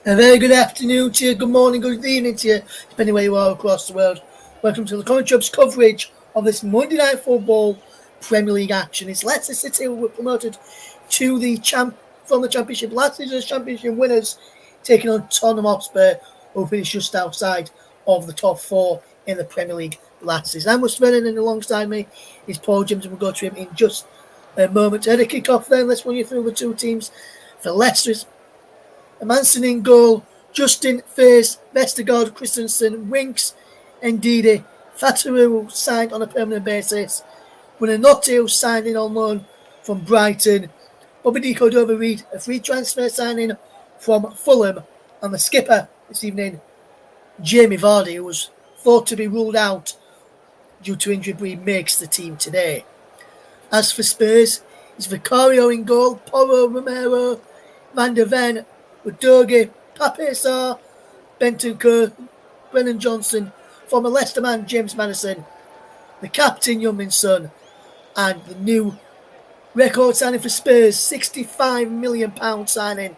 A very good afternoon to you, good morning, good evening to you, depending where you are across the world. Welcome to the Comment Jobs coverage of this Monday Night Football Premier League action. It's Leicester City who were promoted to the from the Championship last season's Championship winners, taking on Tottenham Hotspur, who finished just outside of the top four in the Premier League last season. I'm Wes Brennan, and alongside me is Paul James, and we'll go to him in just a moment. To head a kick-off then, let's run you through the two teams. For Leicester's Manson in goal, Justin Faes, Vestergaard, Christensen, Winks, Ndidi, Fataru signed on a permanent basis, Buonanotte signed in on loan from Brighton, Bobby Di Cordova-Reid, a free transfer signing from Fulham, and the skipper this evening, Jamie Vardy, who was thought to be ruled out due to injury, but he makes the team today. As for Spurs, it's Vicario in goal, Porro, Romero, Van der Ven, Udogie, Pape Sarr, Bentancur, Brennan Johnson, former Leicester man James Maddison, the captain Young-min Son, and the new record signing for Spurs, £65 million signing.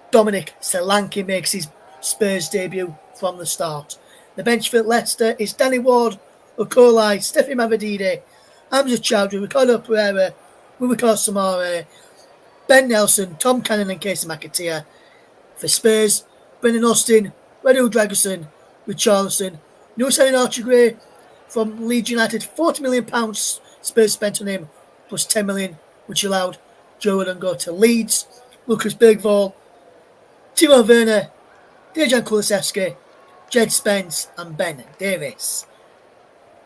Dominic Solanke makes his Spurs debut from the start. The bench for Leicester is Danny Ward, Okolai, Steffi Mavididi, Hamza Chowdhury, Ricardo Pereira, Boubacar Samara, Ben Nelson, Tom Cannon and Casey McAteer. For Spurs, Brendan Austin, Redu Draguson, Richarlison, new signing Archie Gray from Leeds United, £40 million Spurs spent on him, plus £10 million, which allowed Joe Rodon go to Leeds. Lucas Bergvall, Timo Werner, Dejan Kulusevski, Jed Spence and Ben Davis.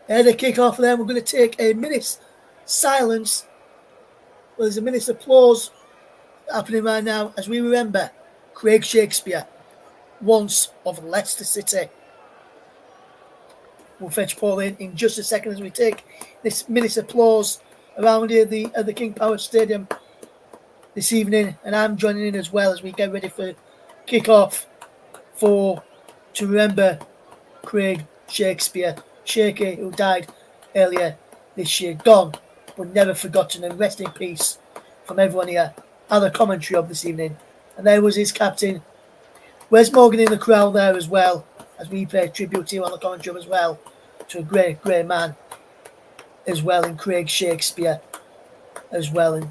Ahead of kick-off then, we're going to take a minute's silence. Well, there's a minute's applause happening right now as we remember Craig Shakespeare, once of Leicester City. We'll fetch Paul in just a second as we take this minute's applause around here at the King Power Stadium this evening, and I'm joining in as well as we get ready for kick-off to remember Craig Shakespeare, Shaky, who died earlier this year. Gone, but never forgotten, and rest in peace from everyone here. Other commentary of this evening, and there was his captain. Wes Morgan in the crowd there as well, as we pay tribute to him on the commentary as well, to a great man as well, in Craig Shakespeare as well, and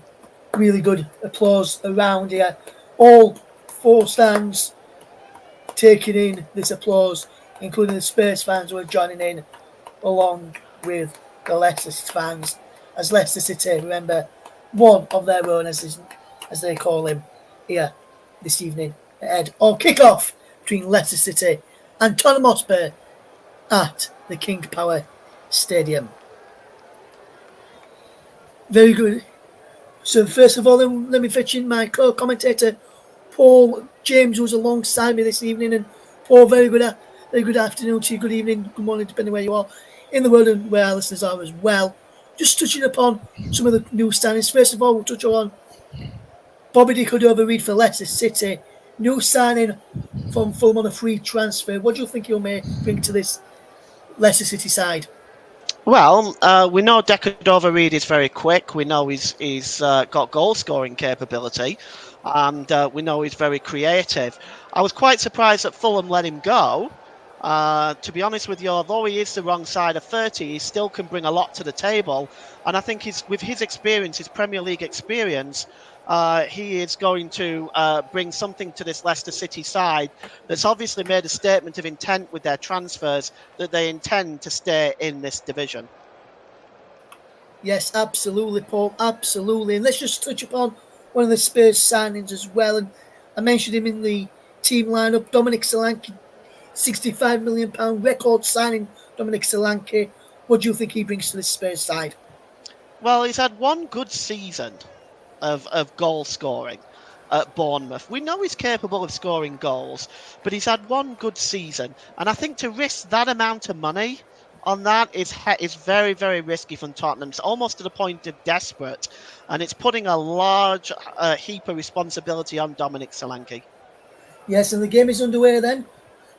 really good applause around here. All four stands taking in this applause, including the Spurs fans who are joining in along with the Leicester fans, as Leicester City remember one of their own, as they call him, here this evening ahead of kick-off between Leicester City and Tottenham Hotspur at the King Power Stadium. Very good. So first of all, then, let me fetch in my co-commentator, Paul James, who's alongside me this evening. And Paul, very good afternoon to you, good evening, good morning, depending where you are in the world and where our listeners are as well. Just touching upon some of the new signings. First of all, we'll touch on Bobby Di Cordova-Reid for Leicester City. New signing from Fulham on a free transfer. What do you think he'll bring to this Leicester City side? Well, we know Di Cordova-Reid is very quick. We know he's got goal-scoring capability. And we know he's very creative. I was quite surprised that Fulham let him go. To be honest with you, although he is the wrong side of 30, he still can bring a lot to the table. And I think with his experience, his Premier League experience, he is going to bring something to this Leicester City side that's obviously made a statement of intent with their transfers that they intend to stay in this division. Yes, absolutely, Paul, absolutely. And let's just touch upon one of the Spurs signings as well. And I mentioned him in the team lineup, Dominic Solanke, £65 million record signing. Dominic Solanke, what do you think he brings to the Spurs side? Well, he's had one good season of goal scoring at Bournemouth. We know he's capable of scoring goals, but he's had one good season. And I think to risk that amount of money on that is very, very risky from Tottenham. It's almost to the point of desperate. And it's putting a large heap of responsibility on Dominic Solanke. Yes, and the game is underway then.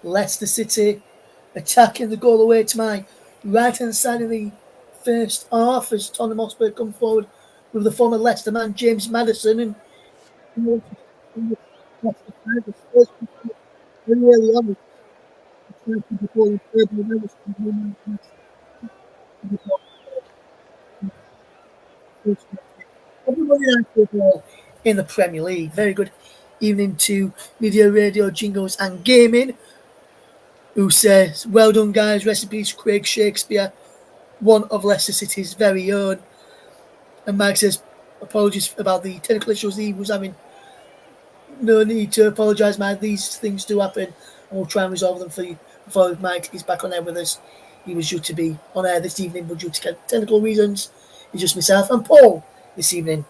Leicester City attacking the goal away to my right-hand side of the first half as Tottenham Hotspur come forward with the former Leicester man, James Maddison. And That's the time. The Spurs very early on. Before the third November, everybody likes football in the Premier League. Very good evening to Media Radio, Jingles and Gaming, who says, well done guys, recipes Craig Shakespeare, one of Leicester City's very own. And Mike says, apologies about the technical issues he was having. No need to apologise, man. These things do happen, and we'll try and resolve them for you before Mike is back on air with us. He was due to be on air this evening, but due to technical reasons, it's just myself and Paul this evening.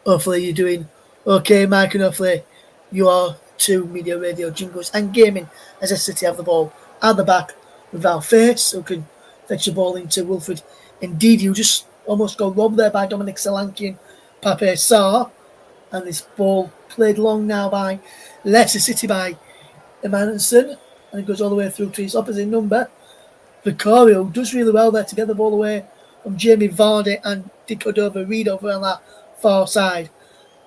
Hopefully you're doing okay, Mike, and hopefully you are too. Media Radio, Jingles and Gaming as a City have the ball at the back with Val Face, who can fetch the ball into Wilfred. Indeed, you just almost got robbed there by Dominic Solanke and Pape Sarr. And this ball played long now by Leicester City by Emanson, and it goes all the way through to his opposite number. Vicario does really well there to get the ball away from Jamie Vardy and Di Cordova-Reid over on that far side.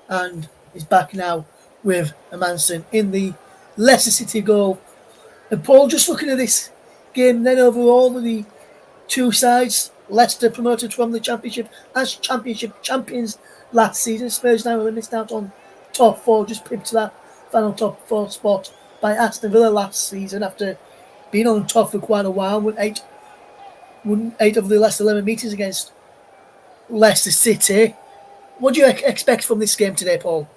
And he's back now with Emanson in the Leicester City goal. And Paul, just looking at this game then overall, the two sides, Leicester promoted from the Championship as Championship champions last season. Spurs now really missed out on top four, just pipped to that final top four spot by Aston Villa last season after being on top for quite a while. Won eight of the last 11 meetings against Leicester City. What do you expect from this game today, Paul?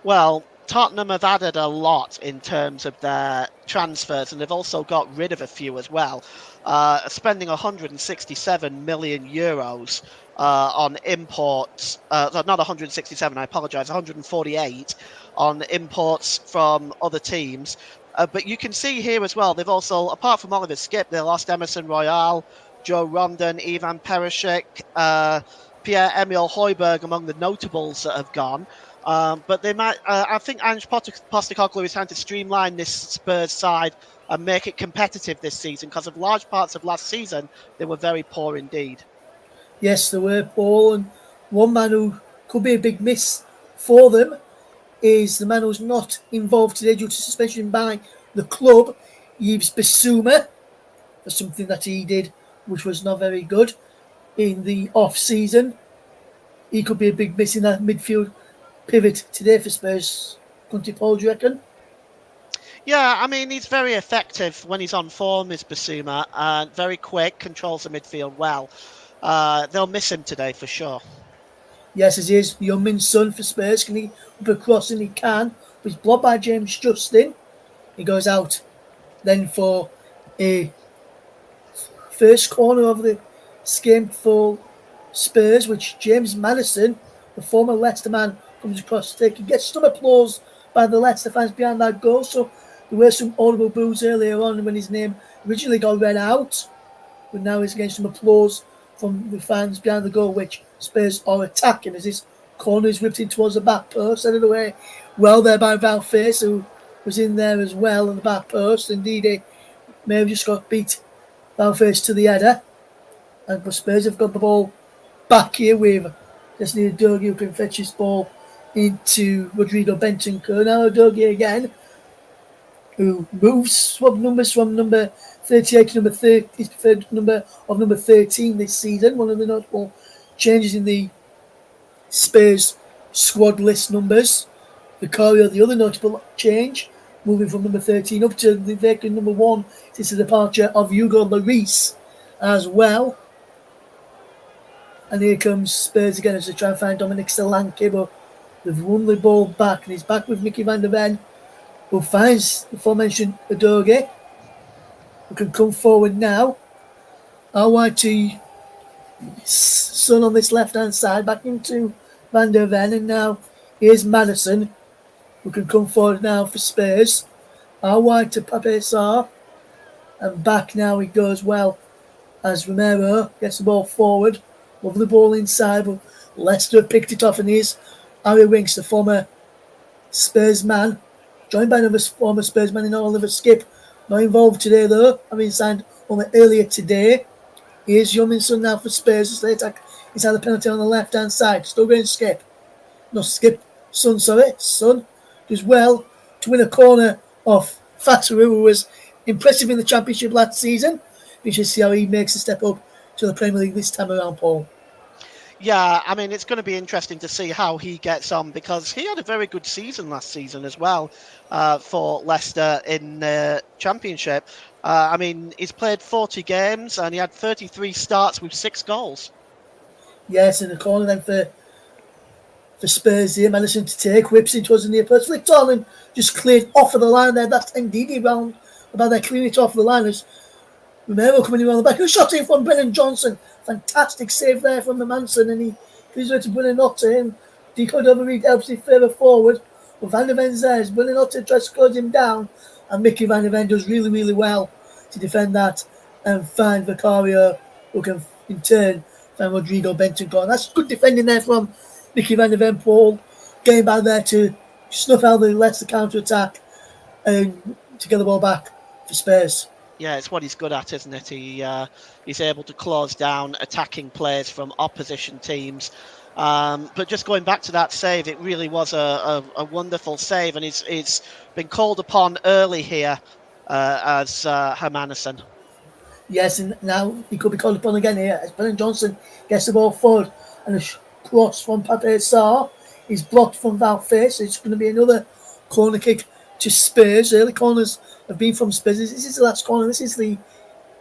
Well, Tottenham have added a lot in terms of their transfers, and they've also got rid of a few as well, spending 167 million euros on imports. Not 167, I apologise, 148 on imports from other teams. But you can see here as well, they've also, apart from Oliver Skipp, they lost Emerson Royale, Joe Rondon, Ivan Perisic, Pierre-Emile Højbjerg among the notables that have gone. But they might. I think Ange Postecoglou is trying to streamline this Spurs side and make it competitive this season, because of large parts of last season they were very poor indeed. Yes, they were, Paul, and one man who could be a big miss for them is the man who's not involved today due to suspension by the club, Yves Bissouma, for something that he did which was not very good in the off-season. He could be a big miss in that midfield pivot today for Spurs. Country Paul, do you reckon? Yeah, I mean, he's very effective when he's on form, is Bissouma, and very quick, controls the midfield well. They'll miss him today for sure. Yes, as he is. Youngmin's son for Spurs. Can he up a cross? And he can. But he's blocked by James Justin. He goes out then for a first corner of the game for Spurs, which James Maddison, the former Leicester man, comes across to take. He gets some applause by the Leicester fans behind that goal. So there were some audible boos earlier on when his name originally got read out. But now he's getting some applause from the fans behind the goal, which Spurs are attacking as this corner is whipped in towards the back post. Sent it away well there by Val Face, who was in there as well on the back post. Indeed, he may have just got beat Val Face to the header. And but Spurs have got the ball back here with Destiny Udogie, who can fetch his ball into Rodrigo Bentancur. Now Udogie again, who moves, swap numbers from number 38 to number 30, his preferred number of number 13 this season. One of the notable changes in the Spurs squad list numbers. Vicario, the other notable change, moving from number 13 up to the vacant number 1 since the departure of Hugo Lloris as well. And here comes Spurs again as they try and find Dominic Solanke, but they've won the ball back, and he's back with Mickey van der Ven, who finds the aforementioned Udogie, who can come forward now. RYT son on this left-hand side, back into Van der Ven, and now here's Maddison, who can come forward now for Spurs. RY to Pape Sarr, and back now he goes well as Romero gets the ball forward, over the ball inside, but Leicester have picked it off, and here's Harry Winks, the former Spurs man, joined by another former Spurs man in Oliver Skipp, not involved today though, having signed only earlier today. Here's Youngmin's now for Spurs as they attack inside the penalty on the left hand side. Still going Skipp. No, Skipp. Son, sorry. Son does well to win a corner off Faturu, who was impressive in the Championship last season. We should see how he makes a step up to the Premier League this time around, Paul. Yeah, I mean, it's going to be interesting to see how he gets on because he had a very good season last season as well for Leicester in the Championship. I mean, he's played 40 games and he had 33 starts with 6 goals. Yes, in the corner then for Spurs here, Madison to take, whips into us in the approach, flicked on and just cleared off of the line there. That's indeed round about there, clearing it off the line as Romero coming around the back. Who shot in from Brennan Johnson? Fantastic save there from the Manson, and he goes over to Buonanotte and Deco Overreed helps him further forward. But Van der Ven's there as Buonanotte tries to close him down, and Mickey Van der Ven does really, really well to defend that and find Vicario, who can in turn find Rodrigo Bentancur. That's good defending there from Mickey Van der Ven, Paul. Getting back there to snuff out the Leicester counter attack and to get the ball back for Spurs. Yeah, it's what he's good at, isn't it? He's able to close down attacking players from opposition teams. But just going back to that save, it really was a wonderful save, and it's been called upon early here as Hermanusson. Yes, and now he could be called upon again here as Brennan Johnson gets the ball forward, and a cross from Pape Sarr is blocked from Valface. It's going to be another corner kick to Spurs. Early corners have been from Spurs. This is the last corner. This is the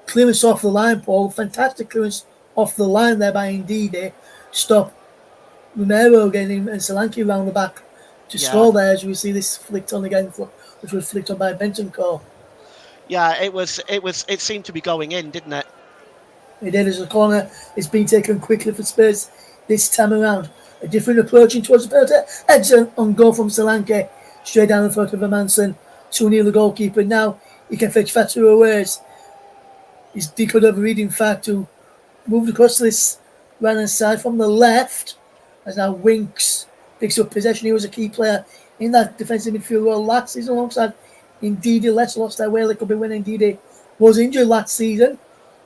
clearance off the line, Paul. Fantastic clearance off the line there by Ndidi. Stop Romero getting and Solanke around the back to score there, as we see this flicked on again, which was flicked on by Bentancur. Yeah, it seemed to be going in, didn't it? It did, as the corner is being taken quickly for Spurs this time around. A different approach in towards the penalty. Edson on goal from Solanke. Straight down the throat of Manson. Too near the goalkeeper. Now he can fetch Fatu away. He's decoded over reading fact to moved across this right hand side from the left. As now Winks picks up possession. He was a key player in that defensive midfield role last season alongside Ndidi. Leicester lost their way. They could be winning. Ndidi was injured last season,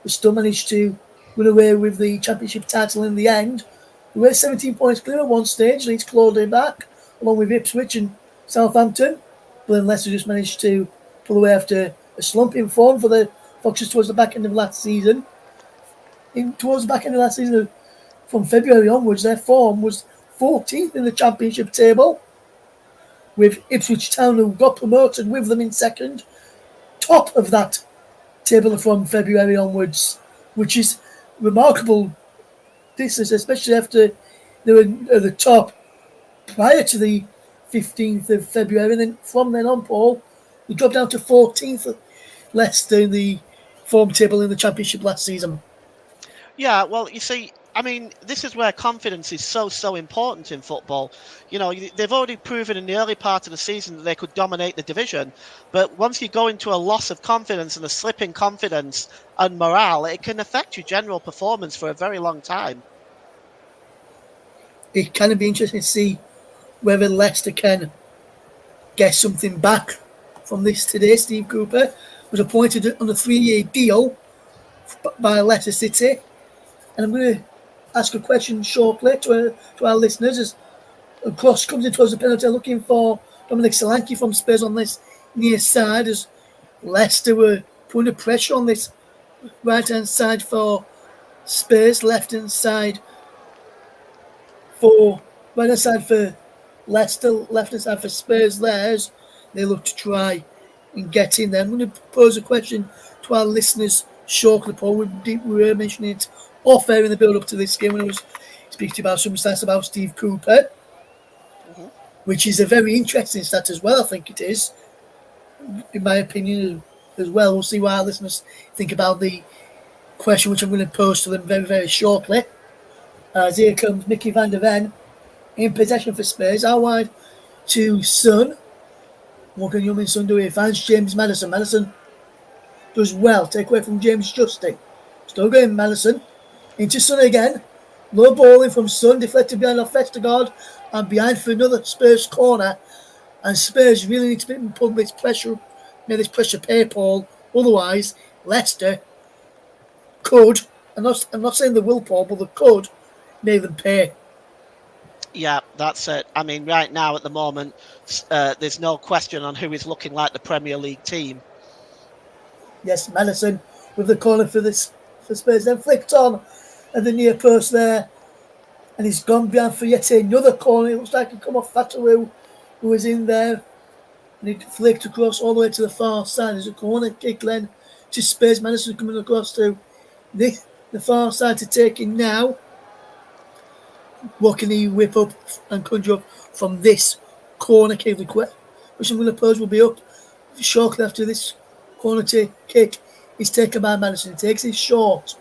but still managed to win away with the Championship title in the end. We were 17 points clear at one stage. Leeds clawed it back, along with Ipswich and Southampton. But then Leicester just managed to pull away after a slump in form for the Foxes towards the back end of last season. Towards the back end of last season, from February onwards, their form was 14th in the Championship table, with Ipswich Town, who got promoted with them in second, top of that table from February onwards, which is remarkable distance, especially after they were at the top prior to the 15th of February. And then from then on, Paul, we dropped down to 14th, Leicester in the form table in the Championship last season. Yeah, well, you see, I mean, this is where confidence is so important in football. You know, they've already proven in the early part of the season that they could dominate the division. But once you go into a loss of confidence and a slip in confidence and morale, it can affect your general performance for a very long time. It can be interesting to see whether Leicester can get something back from this today. Steve Cooper was appointed on a 3-year deal by Leicester City. And I'm going to ask a question shortly to our listeners as a cross comes in towards the penalty, looking for Dominic Solanke from Spurs on this near side as Leicester were putting pressure on this right-hand side for Spurs, left-hand side for Leicester, left-hand side for Spurs there as they look to try and get in there. I'm going to pose a question to our listeners shortly, Paul. We were mentioning it off air in the build up to this game when I was speaking about some stats about Steve Cooper, which is a very interesting stat as well. I think it is, in my opinion, as well. We'll see what our listeners think about the question, which I'm going to pose to them very, very shortly. As here comes Mickey Van der Ven in possession for Spurs. Out wide to Son. What can Young Son do here? Finds James Maddison. Maddison does well. Take away from James Justin. Still going Maddison. Into Son again. Low ball in from Son. Deflected behind off Vestergaard. And behind for another Spurs corner. And Spurs really need to put this pressure, make this pressure pay, Paul. Otherwise, Leicester could, I'm not saying they will, Paul, but they could make them pay. Yeah, that's it. I mean, right now at the moment, there's no question on who is looking like the Premier League team. Yes, Madison with the corner for Spurs, then flicked on at the near post there, and he's gone behind for yet another corner. It looks like he come off Fatawu, who was in there, and he flicked across all the way to the far side. There's a corner kick then to Spurs. Madison coming across to the far side to take it now. What can he whip up and conjure up from this corner kick? Which I'm going to pose will be up shortly after this corner kick is taken by Madison. He takes it short,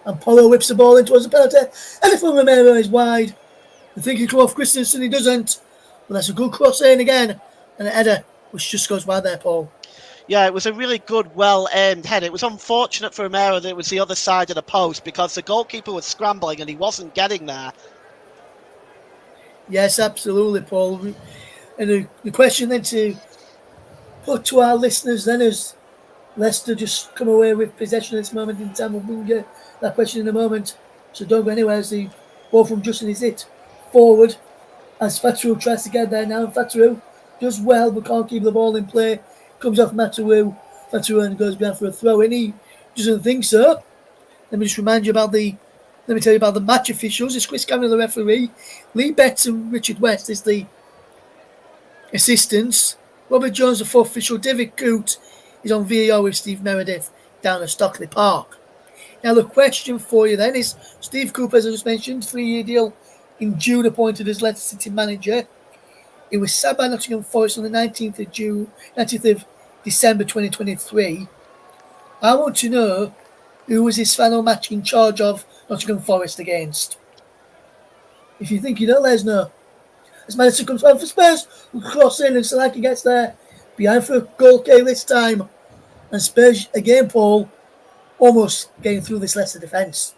and Polo whips the ball in towards the penalty. And if Romero is wide, I think he come off Christensen. He doesn't, but that's a good cross in again, and a header which just goes wide there, Paul. Yeah, it was a really good, well-aimed header. It was unfortunate for Romero that it was the other side of the post because the goalkeeper was scrambling and he wasn't getting there. Yes, absolutely, Paul. And the question then to put to our listeners then is, Leicester just come away with possession at this moment in time. We'll get that question in a moment. So don't go anywhere as the ball from Justin is hit forward as Fatawu tries to get there now. Fatawu does well but can't keep the ball in play. Comes off Fatawu and goes behind for a throw in. He doesn't think so. Let me tell you about the match officials. It's Chris Cameron, the referee. Lee Betts and Richard West is the assistants. Robert Jones, the fourth official. David Coote is on VAR with Steve Meredith down at Stockley Park. Now the question for you then is, Steve Cooper, as I just mentioned, 3-year deal in June, appointed as Leicester City manager. He was sacked by Nottingham Forest on the 19th of December 2023. I want to know who was his final match in charge of Nottingham Forest against. If you think you know, let us know. As Madison comes on for Spurs, will cross in and Solanke gets there. Behind for a goal kick this time. And Spurs again, Paul, almost getting through this Leicester defence.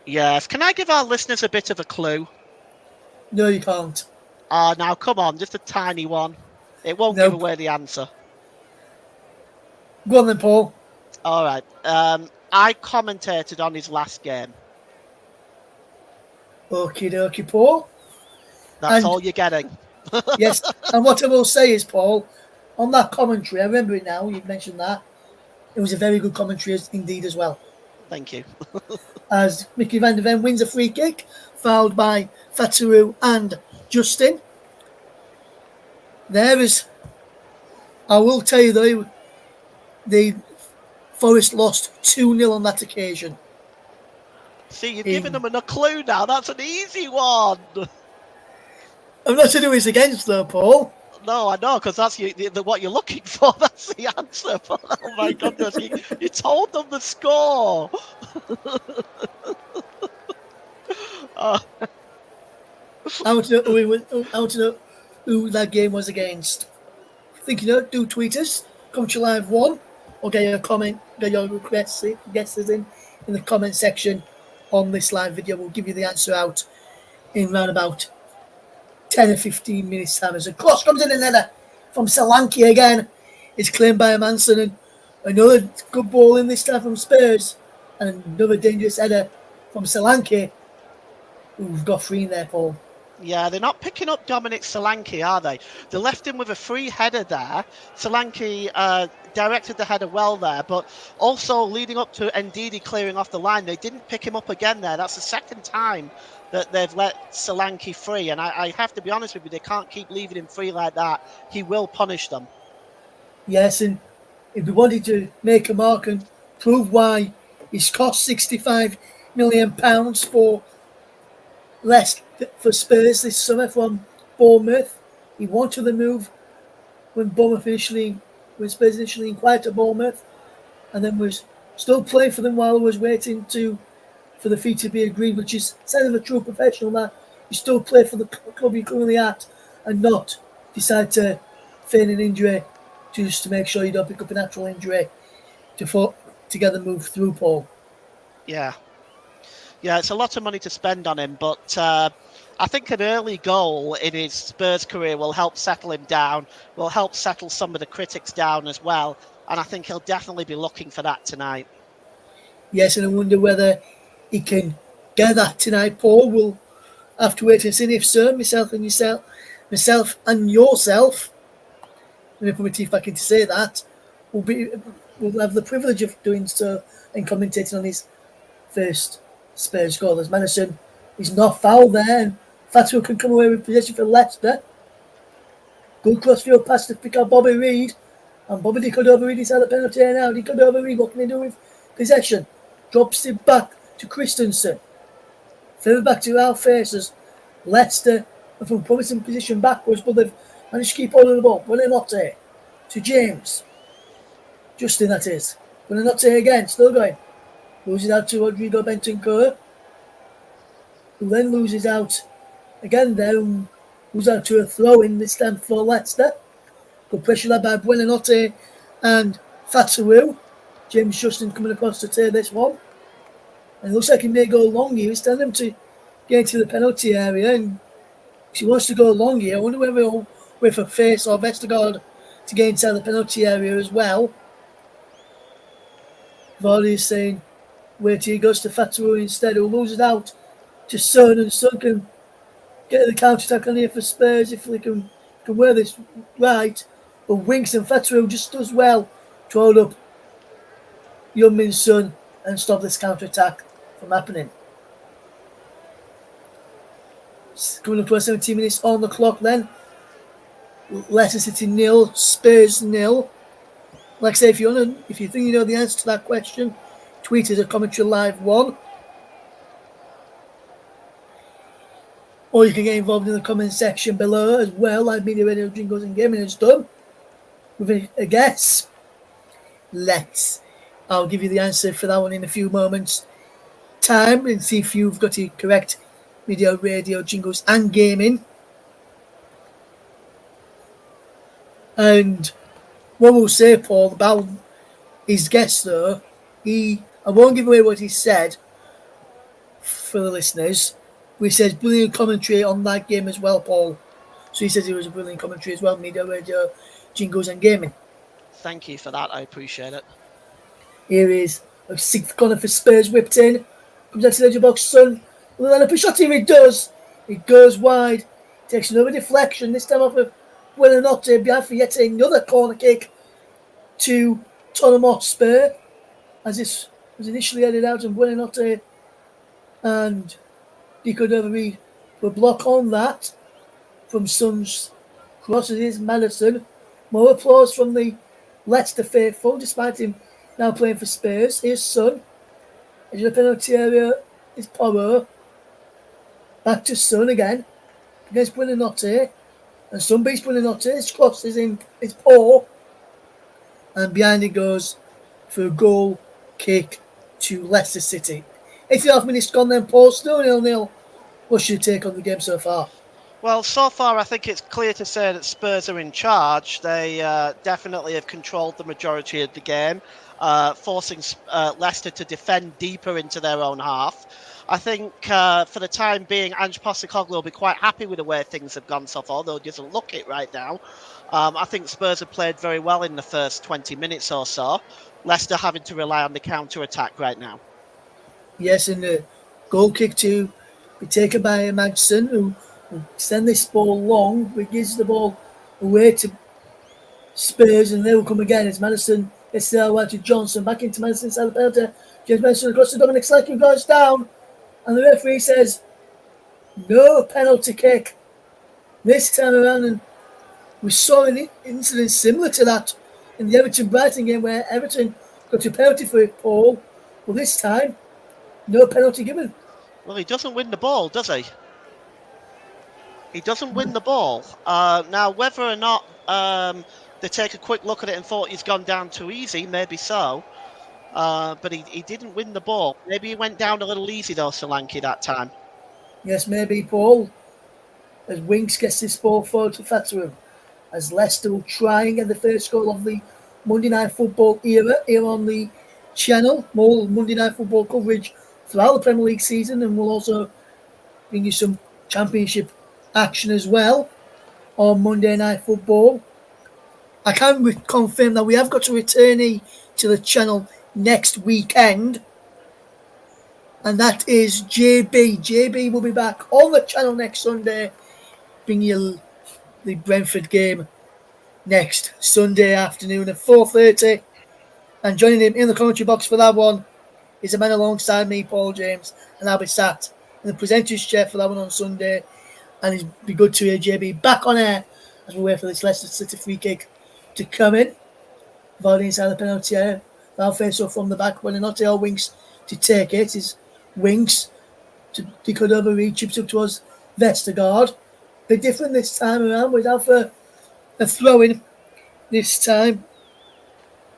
Yes. Can I give our listeners a bit of a clue? No, you can't. Now, come on, just a tiny one. It won't give away the answer. Go on then, Paul. All right. I commentated on his last game. Okie dokie, Paul. That's all you're getting. Yes, and what I will say is, Paul, on that commentary, I remember it now, you've mentioned that, it was a very good commentary indeed as well. Thank you. As Mickey van der Ven wins a free kick, fouled by Fatawu and Justin. I will tell you though, the Forest lost 2-0 on that occasion. See, you've given them a clue now. That's an easy one. I'm not sure who he's against though, Paul. No, I know, because that's what you're looking for. That's the answer. Oh my goodness, you told them the score. I want to know who that game was against. Think you know? Do tweet us, come to live one, or get your comment, get your requests in the comment section on this live video. We'll give you the answer out in round about 10 or 15 minutes time. As a cross comes in another from Solanke again. It's claimed by Manson, and another good ball in this time from Spurs, and another dangerous header from Solanke. We've got free in there, Paul. Yeah, they're not picking up Dominic Solanke, are they? They left him with a free header there. Solanke directed the header well there, but also leading up to Ndidi clearing off the line, they didn't pick him up again there. That's the second time that they've let Solanke free, and I have to be honest with you, they can't keep leaving him free like that. He will punish them. Yes, and if we wanted to make a mark and prove why he's cost £65 million for Spurs this summer from Bournemouth. He wanted the move when Spurs initially inquired to Bournemouth, and then was still playing for them while he was waiting for the fee to be agreed, which is sign of a true professional, that you still play for the club you're currently at and not decide to feign an injury just to make sure you don't pick up a natural injury to get the move through, Paul. Yeah, it's a lot of money to spend on him, but I think an early goal in his Spurs career will help settle him down, will help settle some of the critics down as well, and I think he'll definitely be looking for that tonight. Yes, and I wonder whether he can get that tonight, Paul. After waiting and seeing if so, myself and yourself, let me put my teeth back in to say that, will have the privilege of doing so and commentating on his first Spurs goal. As Madison is not foul there, and Fatwo can come away with possession for Leicester. Good crossfield pass to pick up Bobby Reid, and Bobby Cordova-Reid is at the penalty area now. Cordova-Reid, what can he do with possession? Drops it back to Christensen. Further back to Al Faces. Leicester are from promising position backwards, but they've managed to keep hold of the ball. Buonanotte to James. Justin, that is. Buonanotte again, still going. Loses out to Rodrigo Bentancur, who then loses out again there, and loses out to a throw-in this time for Leicester. Good pressure led by Buonanotte and Fatawu. James Justin coming across to take this one. And it looks like he may go long here. He's telling him to get into the penalty area, and if he wants to go long here, I wonder whether he'll wait for Face or Vestergaard to get inside the penalty area as well. Vardy is saying wait till he goes to Fatawu instead, who loses out to Son, and Son can get the counter-attack on here for Spurs if they can wear this right. But Winks and Fatawu just does well to hold up Young-Min Son and stop this counter-attack from happening. Coming up to 17 minutes on the clock then. Leicester City 0, Spurs 0. Like I say, if you think you know the answer to that question, tweet us at Commentary Live 1. Or you can get involved in the comment section below as well, like Media Radio Jingles and Gaming has done, with a guess. I'll give you the answer for that one in a few moments' time and see if you've got it correct. Media Radio Jingles and Gaming. And what we'll say, Paul, about his guess though, I won't give away what he said for the listeners. He says brilliant commentary on that game as well, Paul. So he says it was a brilliant commentary as well. Media Radio Jingles and Gaming. Thank you for that. I appreciate it. Here is a sixth corner for Spurs, whipped in. Comes out to the edge of the box, Son. Will then up a shot here, it does. It goes wide. Takes another deflection, this time off of Buonanotte behind for yet another corner kick to Tottenham Hotspur. As this was initially headed out, and Buonanotte and Cordova-Reid will block on that from Son's crosses. Is Madison. More applause from the Leicester faithful, despite him now playing for Spurs. Here's Son. Into the penalty area is Porro. Back to Son again. Against Buonanotte. And Son beats Buonanotte. His cross is in his paw. And behind it goes for a goal kick to Leicester City. 85 minutes gone then, Paul. Still 0-0. What's your take on the game so far? Well, so far I think it's clear to say that Spurs are in charge. They definitely have controlled the majority of the game, forcing Leicester to defend deeper into their own half. I think for the time being, Ange Postecoglou will be quite happy with the way things have gone so far, though he doesn't look it right now. I think Spurs have played very well in the first 20 minutes or so. Leicester having to rely on the counter-attack right now. Yes, and the goal kick to be taken by Madsen, who will send this ball long, but gives the ball away to Spurs, and they will come again as Madison gets the out to Johnson, back into Madison inside the penalty. James Madison across to Dominic Selleck, who goes down, and the referee says no penalty kick this time around. And we saw an incident similar to that in the Everton-Brighton game where Everton got a penalty for it, Paul. Well, this time, no penalty given. Well, he doesn't win the ball, does he? He doesn't win the ball. Now, whether or not they take a quick look at it and thought he's gone down too easy, maybe so. But he didn't win the ball. Maybe he went down a little easy, though, Solanke, that time. Yes, maybe, Paul. As Winks gets this ball forward to Fatawu. As Leicester will try and get the first goal of the Monday Night Football era here on the channel. More Monday Night Football coverage throughout the Premier League season, and we'll also bring you some Championship action as well on Monday Night Football. I can confirm that we have got a returnee to the channel next weekend. and that is JB. JB will be back on the channel next Sunday, bringing you the Brentford game next Sunday afternoon at 4:30. And joining him in the commentary box for that one is a man alongside me, Paul James, and I'll be sat in the presenter's chair for that one on Sunday. And it'd be good to hear JB back on air as we wait for this Leicester City free kick to come in. Vardy inside the penalty area. Now face up from the back when not all Winks to take it. His Winks to decode over read, chips up towards Vestergaard. A bit different this time around without a throw-in this time.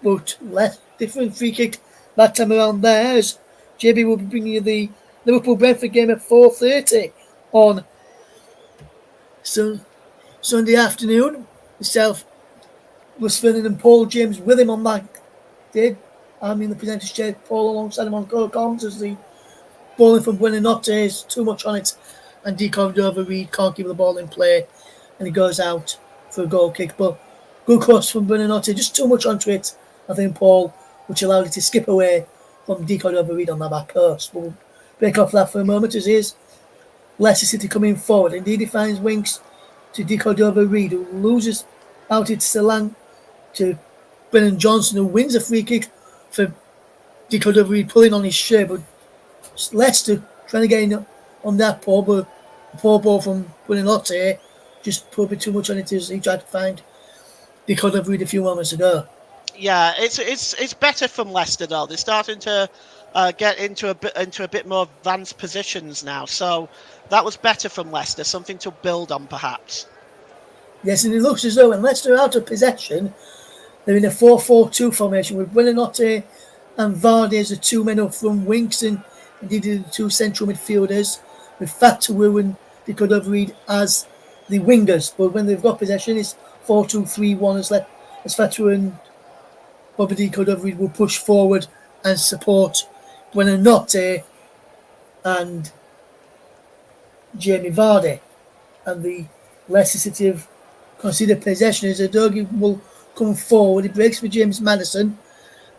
But less different free kick that time around there as JB will be bringing you the Liverpool-Brentford game at 4:30 on Sunday afternoon. Myself, Russ Vernon and Paul James with him on that day. I'm in the presenter's chair, Paul alongside him on co-comms as the bowling from Buonanotte is too much on it and decoded over Reed can't keep the ball in play and he goes out for a goal kick. But good cross from Buonanotte, just too much onto it, I think, Paul, which allowed it to skip away from decoded over Reed on that back post. We'll break off that for a moment as is Leicester City coming forward. Indeed, he finds Winks to decode over Reed, who loses out it to Brennan Johnson, who wins a free kick for decode over Reed pulling on his shirt. But Leicester trying to get in on that poor ball from Buonanotte just put a bit too much on it as he tried to find decode over Reed a few moments ago. Yeah, it's better from Leicester though. They're starting to get into a bit more advanced positions now. So that was better from Leicester, something to build on perhaps. Yes, and it looks as though when Leicester are out of possession, they're in a 4-4-2 formation with Buonanotte and Vardy as the two men up from Winks and indeed the two central midfielders with Fatawu and decode over Reed as the wingers. But when they've got possession, it's 4-2-3-1 as Fatawu and Bobby decode over Reed will push forward and support Buonanotte and Jamie Vardy. And the Leicester City have considered possession as Udogie will come forward. He breaks for James Maddison.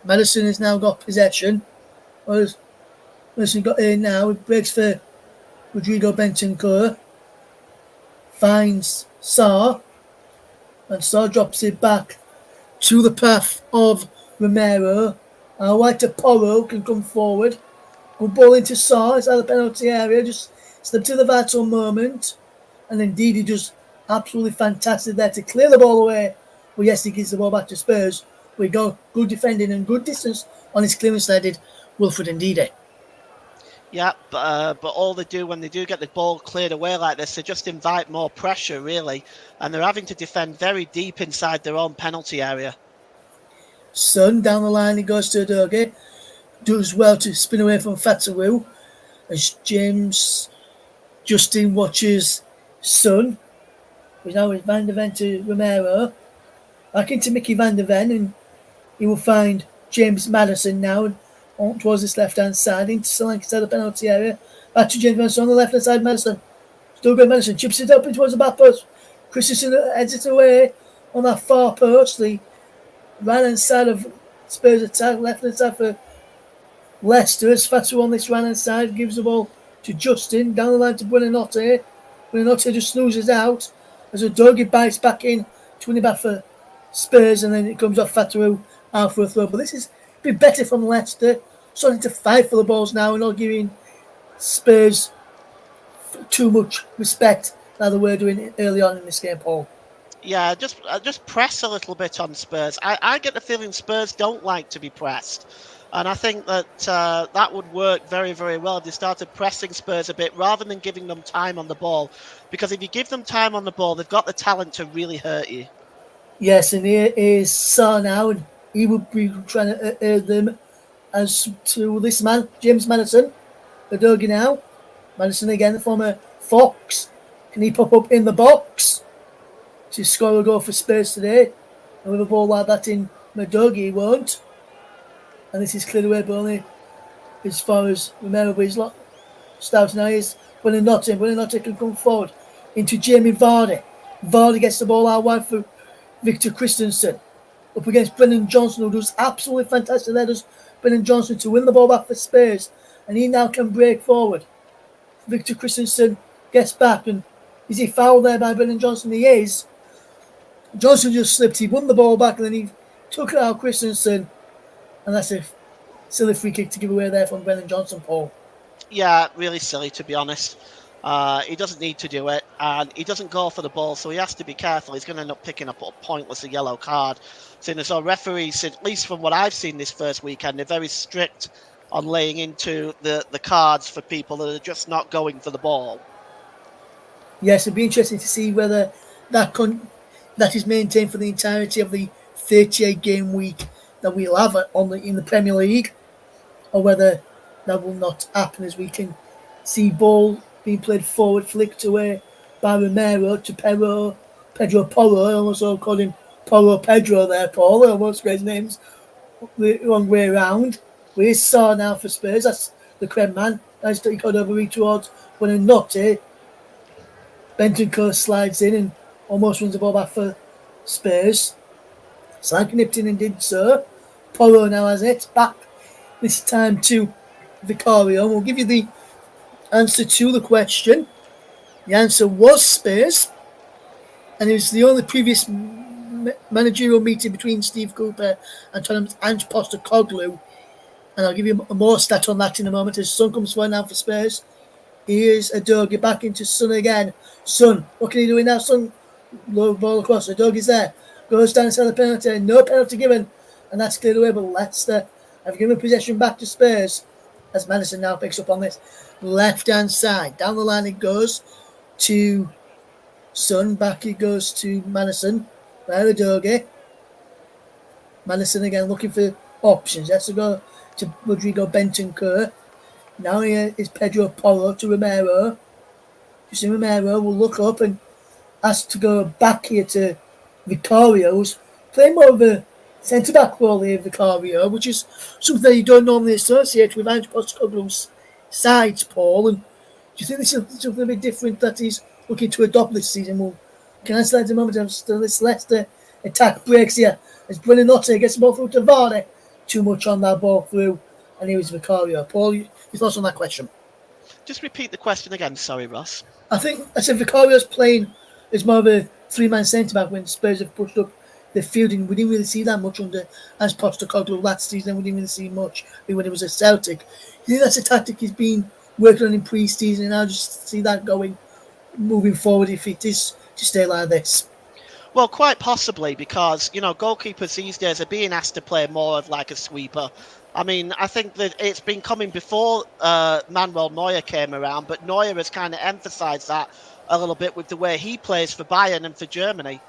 Maddison has now got possession. Maddison got in now. He breaks for Rodrigo Bentancur. Finds Sarr. And Sarr drops it back to the path of Romero. And White to Porro can come forward. Good ball into Sarr. It's out of the penalty area. Just slipped to the vital moment. And indeed, he does absolutely fantastic there to clear the ball away. Well, yes, he gives the ball back to Spurs. We got good defending and good distance on his clearance there did Wilfred Ndidi. Yeah, but all they do when they do get the ball cleared away like this, they just invite more pressure, really. And they're having to defend very deep inside their own penalty area. Son, down the line, he goes to Udogie. Does well to spin away from Fatawu as James Justin watches Son. Who's now with Van der Ven to Romero. Back into Mickey Van der Ven, and he will find James Maddison now on towards this left-hand side into Solanke inside the penalty area. Back to James Maddison on the left-hand side. Maddison. Still good Maddison. Chips it up towards the back post. Christensen heads it away on that far post. The right-hand side of Spurs attack. Left-hand side for Leicester. As Fatu on this right-hand side gives the ball to Justin. Down the line to Buonanotte. Buonanotte just loses out as Udogie bites back in to win it back for Spurs, and then it comes off Fatawu out for a throw. But this is a bit better from Leicester, starting to fight for the balls now and not giving Spurs too much respect like they were doing early on in this game, Paul. Yeah, just press a little bit on Spurs. I get the feeling Spurs don't like to be pressed. And I think that that would work very, very well if they started pressing Spurs a bit rather than giving them time on the ball. Because if you give them time on the ball, they've got the talent to really hurt you. Yes, and here is Sarr now, and he will be trying to hurt them as to this man, James Maddison. Udogie now. Maddison again, the former Fox. Can he pop up in the box to score a goal for Spurs today? And with a ball like that in Udogie, he won't. And this is cleared away, but only as far as Romero, but he's stout now. He's Buonanotte can come forward into Jamie Vardy. Vardy gets the ball out wide for Victor Christensen. Up against Brennan Johnson, who does absolutely fantastic there. Does Brennan Johnson to win the ball back for Spurs. and he now can break forward. Victor Christensen gets back, and is he fouled there by Brennan Johnson? He is. Johnson just slipped. He won the ball back, and then he took it out Christensen, and that's a silly free kick to give away there from Brennan Johnson, Paul. Yeah, really silly, to be honest. He doesn't need to do it, and he doesn't go for the ball, so he has to be careful. He's going to end up picking up a pointless yellow card. Seeing as though referees, at least from what I've seen this first weekend, they're very strict on laying into the cards for people that are just not going for the ball. Yes, it'd be interesting to see whether that is maintained for the entirety of the 38 game week that we'll have in the Premier League, or whether that will not happen, as we can see ball being played forward, flicked away by Romero to Pedro Porro. I also called him Porro Pedro there, Paul. I almost got his names the wrong way around. We saw now for Spurs. That's the Creme man. Nice that he got over towards Buonanotte. Bentancur slides in and almost runs the ball back for Spurs. Slank nipped in and did so. Porro now has it. Back this time to Vicario. We'll give you the answer to the question. The answer was Spurs. And it was the only previous managerial meeting between Steve Cooper and Tottenham's Ange Postecoglou. And I'll give you more stat on that in a moment as Son comes forward now for Spurs. Here's Udogie back into Son again. Son, what can he do now? Son, low ball across. Udogie's there. Goes down inside the penalty. No penalty given. And that's cleared away. But Leicester have given possession back to Spurs. As Madison now picks up on this. Left-hand side. Down the line it goes to Son. Back it goes to Madison. There Udogie. Madison again looking for options. Has to go to Rodrigo Bentancur. Now here is Pedro Porro to Romero. You see Romero will look up and ask to go back here to Vicario's. Playing more of a centre-back role here, Vicario, which is something that you don't normally associate with Ange Postecoglou's sides, Paul. And do you think this is something a bit different that he's looking to adopt this season? Well, can I say at the moment after this Leicester attack breaks here as Buonanotte gets the ball through to Vardy. Too much on that ball through, and he was Vicario. Paul, your thoughts on that question? Just repeat the question again, sorry, Ross. I said Vicario's playing as more of a three-man centre-back when Spurs have pushed up the fielding. We didn't really see that much under Ange Postecoglou last season. We didn't really see much when it was a Celtic. You think that's a tactic he's been working on in pre-season, and I'll just see that moving forward if it is to stay like this? Well, quite possibly, because, goalkeepers these days are being asked to play more of like a sweeper. I mean, I think that it's been coming before Manuel Neuer came around, but Neuer has kind of emphasised that a little bit with the way he plays for Bayern and for Germany.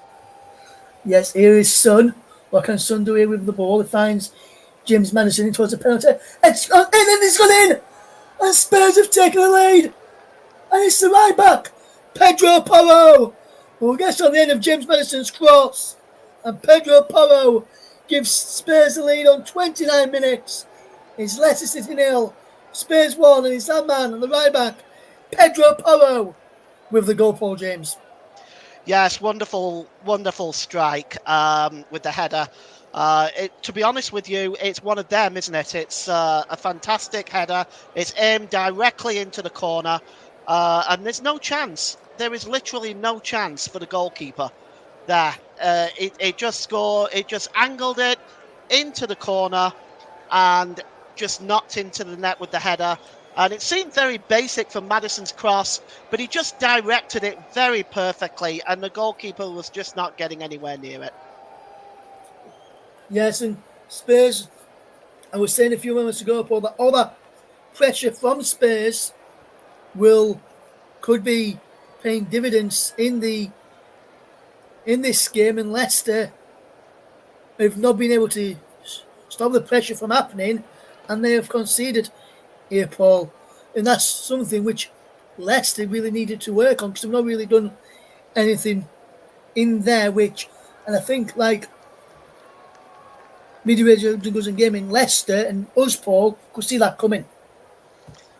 Yes, here is Son. What can Son do here with the ball? He finds James Madison in towards the penalty. It's gone in, and it's gone in! And Spurs have taken the lead! And it's the right back, Pedro Porro, who gets on the end of James Madison's cross. And Pedro Porro gives Spurs the lead on 29 minutes. It's Leicester City 0, Spurs 1, and it's that man on the right back, Pedro Porro, with the goal, Paul James. Yes, wonderful, wonderful strike with the header. To be honest with you, it's one of them, isn't it? It's a fantastic header. It's aimed directly into the corner, and there's no chance. There is literally no chance for the goalkeeper there. It just angled it into the corner and just knocked into the net with the header. And it seemed very basic from Madison's cross, but he just directed it very perfectly, and the goalkeeper was just not getting anywhere near it. Yes, and Spurs, I was saying a few moments ago, Paul, that all that pressure from Spurs could be paying dividends in this game, and Leicester have not been able to stop the pressure from happening, and they have conceded here, Paul. And that's something which Leicester really needed to work on, because they've not really done anything in there, and I think like midway through the game in Leicester and us, Paul, could see that coming.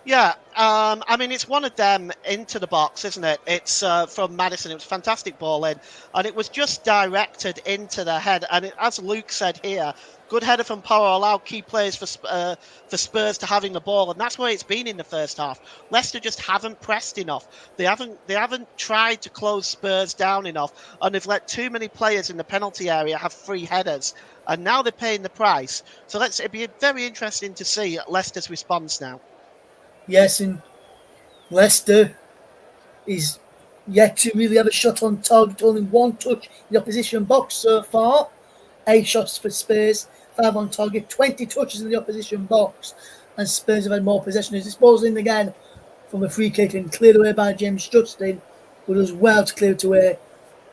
Yeah, I mean, it's one of them into the box, isn't it? It's from Maddison. It was fantastic ball in, and it was just directed into the head. And as Luke said here, good header from Power allowed key players for Spurs to having the ball, and that's where it's been in the first half. Leicester just haven't pressed enough. They haven't tried to close Spurs down enough, and they've let too many players in the penalty area have free headers. And now they're paying the price. So it'd be very interesting to see Leicester's response now. Yes, and Leicester is yet to really have a shot on target. Only one touch in the opposition box so far. 8 shots for Spurs, 5 on target, 20 touches in the opposition box. And Spurs have had more possession. It's disposed in again from a free kick and cleared away by James Justin, who does well to clear it away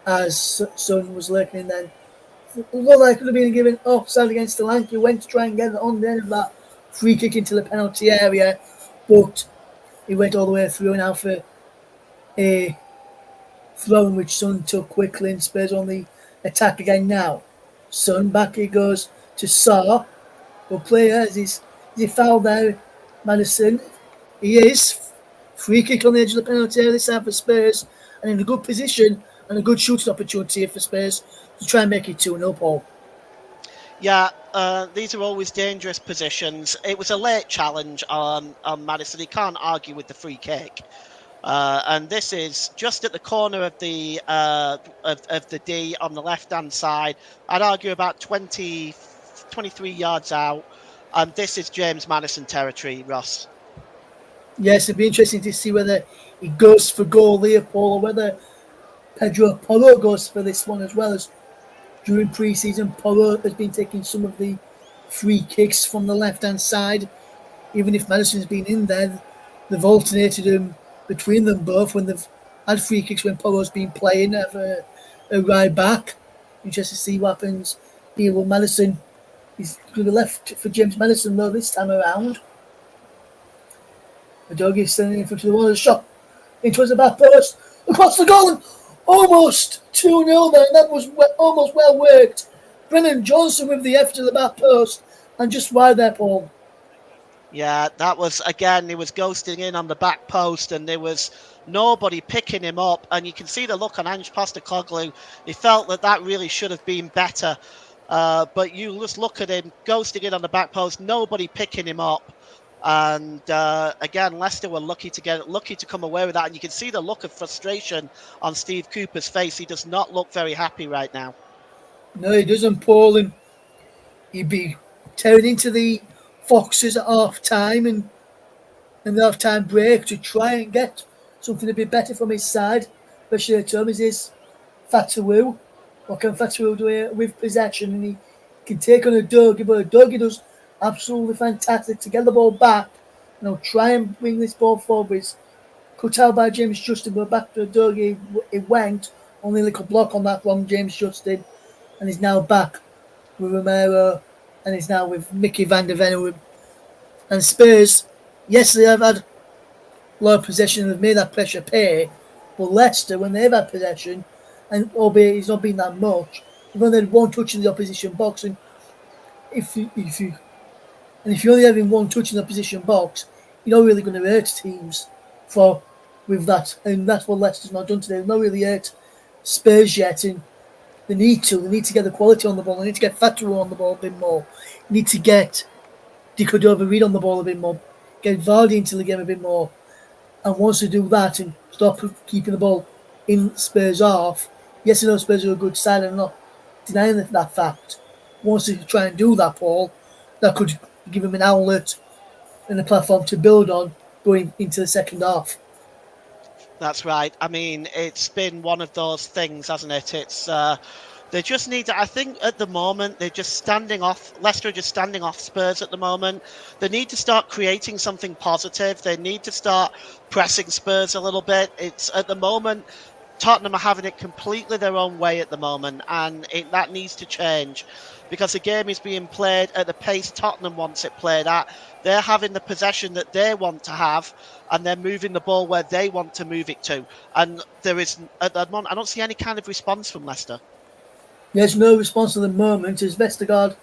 as Son was lurking in then. Although that could have been given offside against the Lanky, went to try and get it on the end of that free kick into the penalty area, but he went all the way through now for a throw in which Son took quickly, and Spurs on the attack again now. Son back he goes to Sarr. Good player. Is he fouled there? Maddison. He is. Free kick on the edge of the penalty area this time for Spurs, and in a good position and a good shooting opportunity for Spurs to try and make it 2-0, Paul. Yeah, these are always dangerous positions. It was a late challenge on Maddison. He can't argue with the free kick. And this is just at the corner of the D on the left-hand side. I'd argue about 23 yards out. And this is James Maddison territory, Ross. Yes, it'd be interesting to see whether he goes for goal here, Paul, or whether Pedro Porro goes for this one as well. As during pre-season, Porro has been taking some of the free kicks from the left-hand side. Even if Maddison's been in there, they've alternated him between them both when they've had free kicks when Porro's been playing. Have a ride back. Interesting to see what happens here with Maddison. He's going to be left for James Maddison though this time around. The dog is standing in front of the wall of the shot. Into the back post. Across the goal and almost 2-0 there. That was almost well worked. Brennan Johnson with the effort to the back post and just wide there, Paul. Yeah, that was, again, he was ghosting in on the back post and there was nobody picking him up. And you can see the look on Ange Postecoglou. He felt that really should have been better. But you just look at him ghosting in on the back post, nobody picking him up. And again, Leicester were lucky to come away with that. And you can see the look of frustration on Steve Cooper's face. He does not look very happy right now. No, he doesn't, Paul. And he'd be tearing into the Foxes at half time and the half time break to try and get something a bit better from his side, especially at home. Is Fatawu. What can Fatawu do here with possession? And he can take on a Dougie, but a Dougie does absolutely fantastic to get the ball back. You know, try and bring this ball forward. It's cut out by James Justin, but back to a Dougie. It went. Only a little block on that from James Justin, and he's now back with Romero. And he's now with Mickey van der Ven. And Spurs, yes, they have had a lot of possession and have made that pressure pay. But Leicester, when they've had possession, and albeit it's not been that much, they've only had one touch in the opposition box. And if you're only having one touch in the opposition box, you're not really going to hurt teams with that. And that's what Leicester's not done today. They've not really hurt Spurs yet. And they need to get the quality on the ball. They need to get Fatawu on the ball a bit more. They need to get De Cordova-Reid on the ball a bit more. Get Vardy into the game a bit more. And once they do that and stop keeping the ball in Spurs half, yes, I know Spurs are a good side. I'm not denying that fact. Once they try and do that, Paul, that could give them an outlet and a platform to build on going into the second half. That's right. I mean, it's been one of those things, hasn't it? It's they just need to, I think at the moment, they're just standing off. Leicester are just standing off Spurs at the moment. They need to start creating something positive. They need to start pressing Spurs a little bit. It's at the moment, Tottenham are having it completely their own way at the moment, and that needs to change because the game is being played at the pace Tottenham wants it played at. They're having the possession that they want to have, and they're moving the ball where they want to move it to. And there is, at the moment, I don't see any kind of response from Leicester. There's no response at the moment as Vestergaard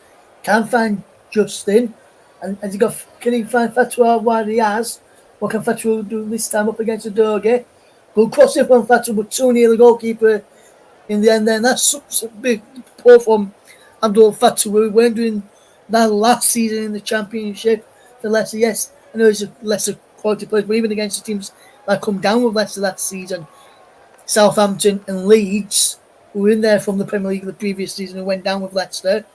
can find Justin, and can he find Fatawu wide he has? What can Fatu do this time up against the Doge? Good cross in from Fatu, but too near the goalkeeper in the end. Then that's such a big pull from Abdul Fatu. We weren't doing that last season in the Championship for Leicester. Yes, I know it's a lesser quality players, but even against the teams that come down with Leicester that season, Southampton and Leeds, who were in there from the Premier League the previous season and went down with Leicester,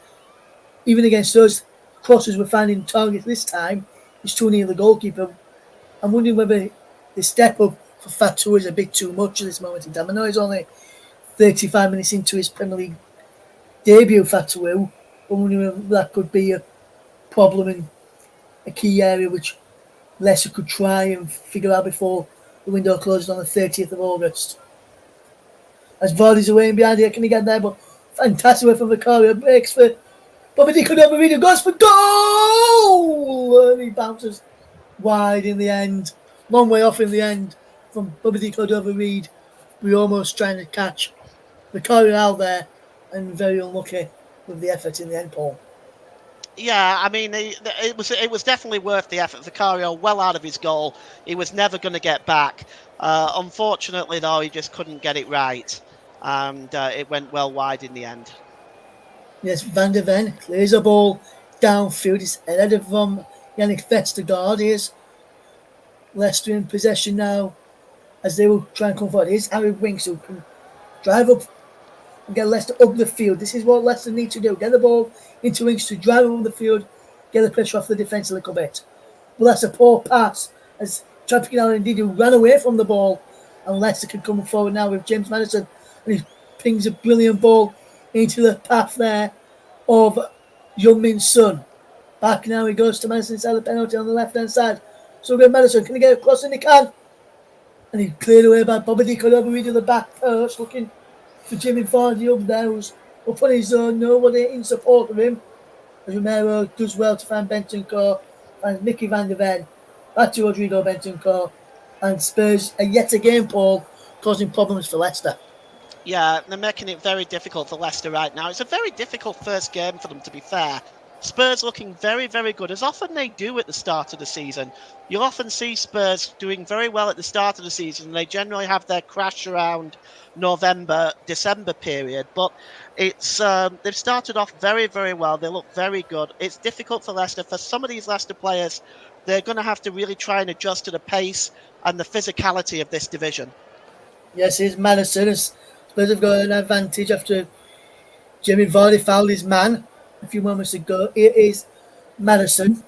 even against those crosses we're finding targets this time, it's too near the goalkeeper. I'm wondering whether the step up for Fatu is a bit too much at this moment in time. I know he's only 35 minutes into his Premier League debut, Fatu. I'm wondering if that could be a problem in a key area which Leicester could try and figure out before the window closes on the 30th of August. As Vardy's away and behind here, can he get there? But fantastic way from Vicario, breaks for Bobby Cordova-Reid, goes for goal! And he bounces wide in the end. Long way off in the end from Bobby Cordova-Reid. We're almost trying to catch Vicario out there and very unlucky with the effort in the end, Paul. Yeah, I mean, it was definitely worth the effort. Vicario well out of his goal. He was never going to get back. Unfortunately, though, he just couldn't get it right. And it went well wide in the end. Yes, Van der Ven clears a ball downfield. It's headed from Yannick Vestergaard. Here's Leicester in possession now as they will try and come forward. Here's Harry Winks who can drive up and get Leicester up the field. This is what Leicester need to do. Get the ball into Winks to drive up the field, get the pressure off the defence a little bit. But that's a poor pass as Trapping Allen indeed who ran away from the ball, and Leicester can come forward now with James Maddison, and he pings a brilliant ball into the path there of Heung-min Son. Back now he goes to Maddison inside the penalty on the left hand side. So good Maddison, can he get across? And he can. And he cleared away by Bobby Cordova-Reid in the back post, looking for Jimmy Vardy up there, who's up on his own, nobody in support of him. As Romero does well to find Bentancur, finds Mickey van der Ven, back to Rodrigo Bentancur, and Spurs are yet again, Paul, causing problems for Leicester. Yeah, they're making it very difficult for Leicester right now. It's a very difficult first game for them, to be fair. Spurs looking very, very good, as often they do at the start of the season. You'll often see Spurs doing very well at the start of the season. They generally have their crash around November, December period. But it's they've started off very, very well. They look very good. It's difficult for Leicester. For some of these Leicester players, they're going to have to really try and adjust to the pace and the physicality of this division. Yes, it's Maddison. Spurs have got an advantage after Jamie Vardy fouled his man a few moments ago. It is Maddison.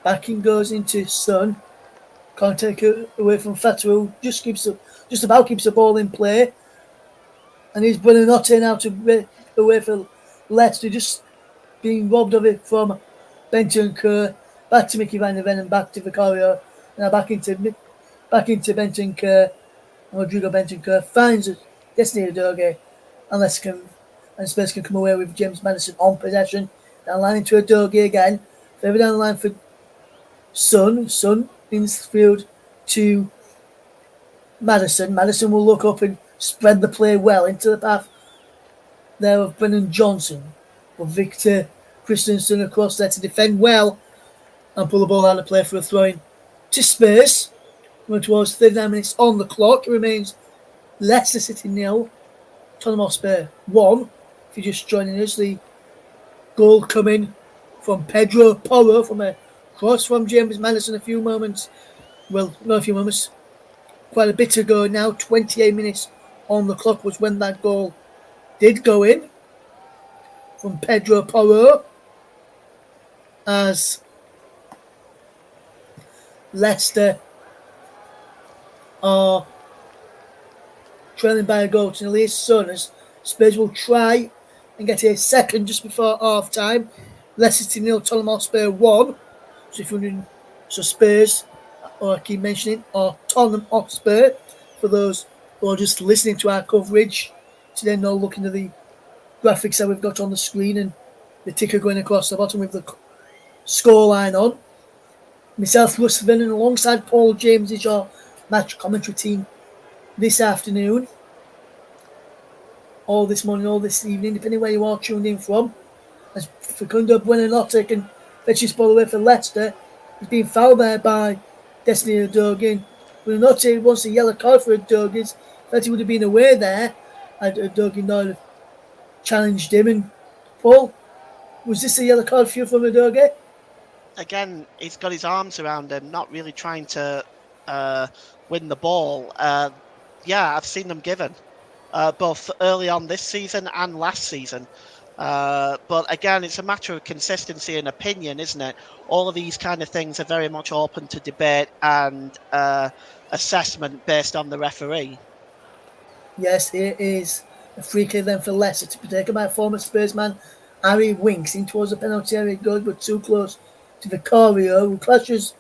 Backing goes into Son. Can't take it away from Fatu. Just about keeps the ball in play. And he's Buonanotte now to away for Leicester. Just being robbed of it from Bentancur. Back to Mickey van der Ven and back to Vicario. Now back into Bentancur. Rodrigo Bentancur finds it. Gets near Doge. And Spurs can come away with James Maddison on possession. Down the line into a Doge again. Further down the line for Son. Son in the field to Maddison. Maddison will look up and spread the play well into the path there of Brennan Johnson. But Victor Christensen across there to defend well and pull the ball out of play for a throw-in to Spurs. Coming towards 39 minutes on the clock. It remains Leicester City 0, Tottenham Hotspur 1. If you're just joining us, the goal coming from Pedro Porro from a cross from James Maddison quite a bit ago now. 28 minutes on the clock was when that goal did go in from Pedro Porro, as Leicester are trailing by a goal to Elias Son, as Spurs will try and get a second just before half time. Leicester City 0, Tottenham Hotspur 1. So if you're wondering, so Spurs, or I keep mentioning, are Tottenham Hotspur, for those who are just listening to our coverage. So they're now looking at the graphics that we've got on the screen and the ticker going across the bottom with the scoreline on. Myself, Russ Vernon, alongside Paul James, is your match commentary team this afternoon, all this morning, all this evening, depending where you are tuned in from. As Facundo Buonanotte can fetch his ball away for Leicester, He's been fouled there by Destiny Udogie. Would have not once a yellow card for Udogie. That he would have been away there had Udogie not challenged him. And Paul, was this a yellow card for you from Udogie? Again, he's got his arms around him, not really trying to win the ball. Yeah, I've seen them given, both early on this season and last season. But again, it's a matter of consistency and opinion, isn't it? All of these kind of things are very much open to debate and assessment based on the referee. Yes, it is a free kick then for Leicester to be taken by former Spurs man Harry Winks in towards the penalty area. Goes but too close to Vicario, who clashes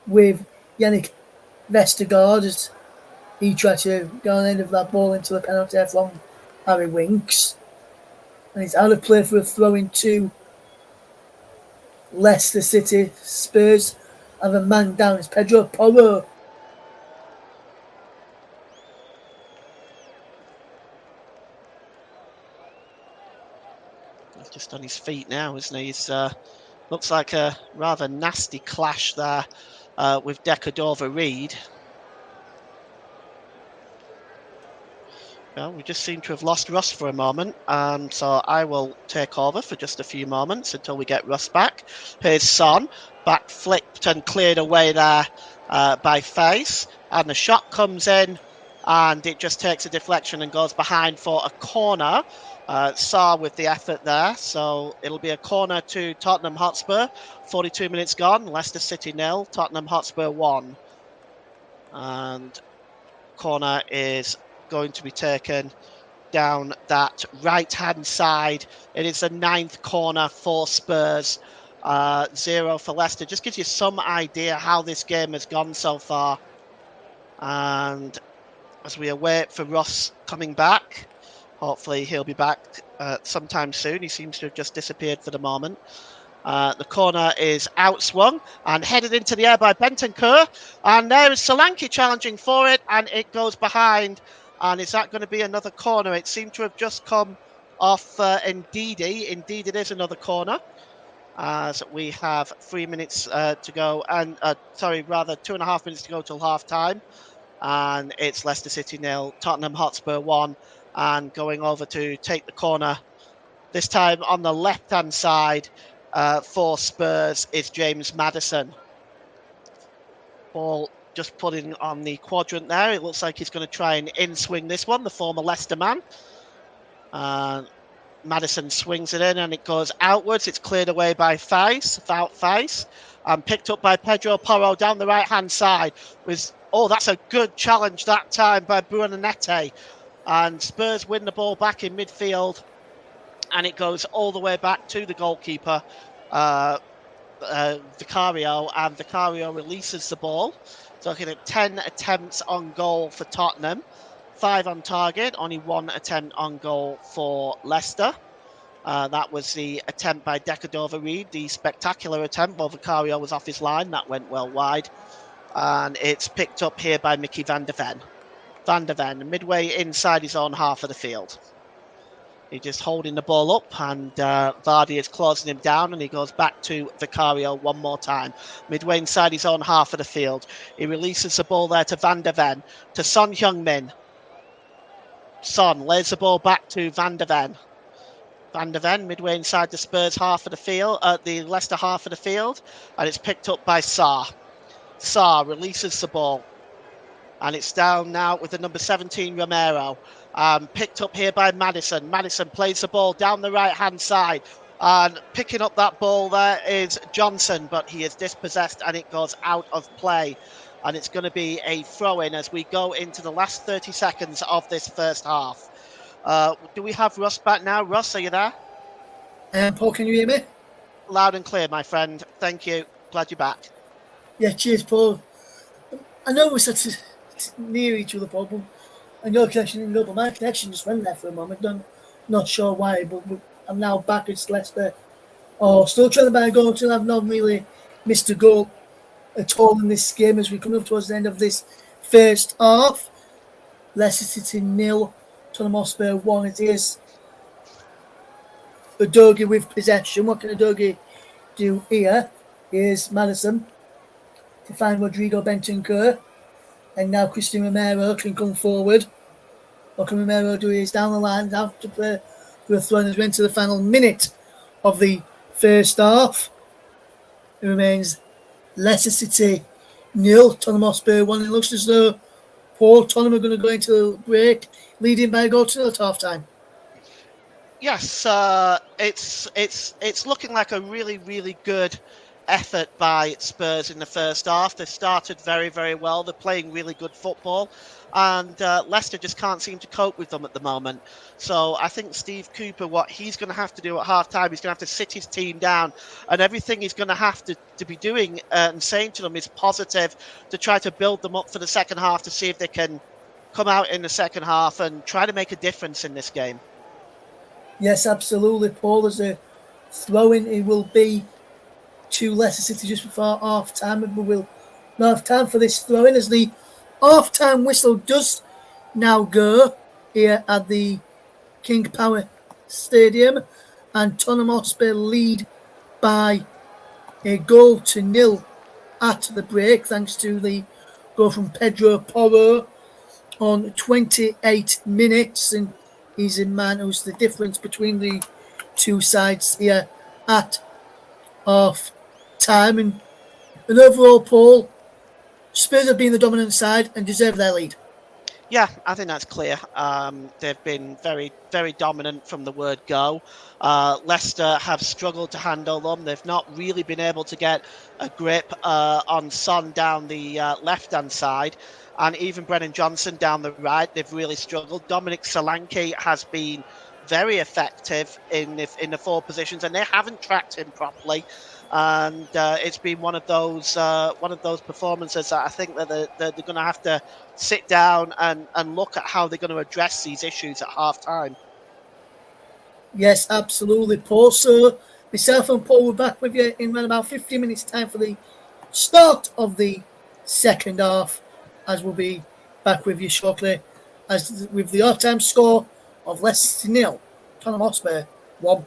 with Yannick Vestergaard as he tried to go on the end of that ball into the penalty area from Harry Winks. And he's out of play for a throw into Leicester City. Spurs have a man down. It's Pedro Porro. He's just on his feet now, isn't he? He's looks like a rather nasty clash there with Decordova-Reid. Well, we just seem to have lost Russ for a moment, so I will take over for just a few moments until we get Russ back. Here's Son, back flipped and cleared away there by Face, and the shot comes in, and it just takes a deflection and goes behind for a corner. Sarr with the effort there, so it'll be a corner to Tottenham Hotspur. 42 minutes gone, Leicester City 0, Tottenham Hotspur 1. And corner is going to be taken down that right-hand side. It is the 9th corner for Spurs, 0 for Leicester. Just gives you some idea how this game has gone so far. And as we await for Ross coming back, hopefully he'll be back sometime soon. He seems to have just disappeared for the moment. The corner is outswung and headed into the air by Bentancur. And there is Solanke challenging for it, and it goes behind. And is that going to be another corner? It seemed to have just come off Ndidi. Indeed, it is another corner. As we have 3 minutes to go, and 2.5 minutes to go till half time. And it's Leicester City 0, Tottenham Hotspur 1. And going over to take the corner, this time on the left-hand side for Spurs is James Maddison. Ball just putting on the quadrant there. It looks like he's going to try and in-swing this one, the former Leicester man. Maddison swings it in and it goes outwards. It's cleared away by Face, and picked up by Pedro Porro down the right-hand side. That's a good challenge that time by Buonanete. And Spurs win the ball back in midfield. And it goes all the way back to the goalkeeper, Vicario, and Vicario releases the ball. So looking at 10 attempts on goal for Tottenham, 5 on target, only 1 attempt on goal for Leicester. That was the attempt by Decordova-Reid, the spectacular attempt while Vicario was off his line. That went well wide. And it's picked up here by Mickey van der Ven. Van der Ven, midway inside his own half of the field. He's just holding the ball up, and Vardy is closing him down, and he goes back to Vicario one more time. Midway inside his own half of the field. He releases the ball there to Van der Ven, to Son Heung-min. Son lays the ball back to Van der Ven. Van der Ven midway inside the Spurs half of the field, the Leicester half of the field, and it's picked up by Sarr. Sarr releases the ball, and it's down now with the number 17 Romero. Picked up here by Maddison. Maddison plays the ball down the right-hand side. And picking up that ball there is Johnson, but he is dispossessed and it goes out of play. And it's going to be a throw-in as we go into the last 30 seconds of this first half. Do we have Russ back now? Russ, are you there? Paul, can you hear me? Loud and clear, my friend. Thank you. Glad you're back. Yeah, cheers, Paul. I know we're such near each other, Paul, but your connection didn't go, but my connection just went there for a moment. I'm not sure why, but I'm now back at Leicester. Still trying to buy a goal until I've not really missed a goal at all in this game as we come up towards the end of this first half. Leicester City 0, Tottenham Hotspur 1. It is Udogie with possession. What can Udogie do here? Here's Maddison. to find Rodrigo Bentancur. And now Christian Romero can come forward. What can Romero do? He's down the line, down to play for a throw as we enter the final minute of the first half. It remains Leicester City 0, Tottenham Hotspur 1. It looks as though Paul Tottenham are going to go into the break, leading by a goal to the half time. Yes, it's looking like a really good effort by Spurs in the first half. They started very well. They're playing really good football, and Leicester just can't seem to cope with them at the moment. So I think Steve Cooper, what he's going to have to do at half time, he's going to have to sit his team down, and everything he's going to have to be doing and saying to them is positive to try to build them up for the second half to see if they can come out in the second half and try to make a difference in this game. Yes, absolutely, Paul. As a throw-in, it will be to Leicester City just before half time, and we will not have time for this throw-in as the half time whistle does now go here at the King Power Stadium, and Tottenham Hotspur lead by a goal to nil at the break, thanks to the goal from Pedro Porro on 28 minutes, and he's a man who's the difference between the two sides here at half time. And overall, Paul, Spurs have been the dominant side and deserve their lead. Yeah, I think that's clear. They've been very dominant from the word go. Leicester have struggled to handle them. They've not really been able to get a grip on Son down the left-hand side, and even Brennan Johnson down the right. They've really struggled. Dominic Solanke has been very effective in the forward positions, and they haven't tracked him properly. And it's been one of those performances that I think that they're going to have to sit down and look at how they're going to address these issues at half time. Yes, absolutely, Paul. So myself and Paul will be back with you in around about 15 minutes' time for the start of the second half, as we'll be back with you shortly, as with the half-time score of Leicester 0, Tottenham Hotspur 1.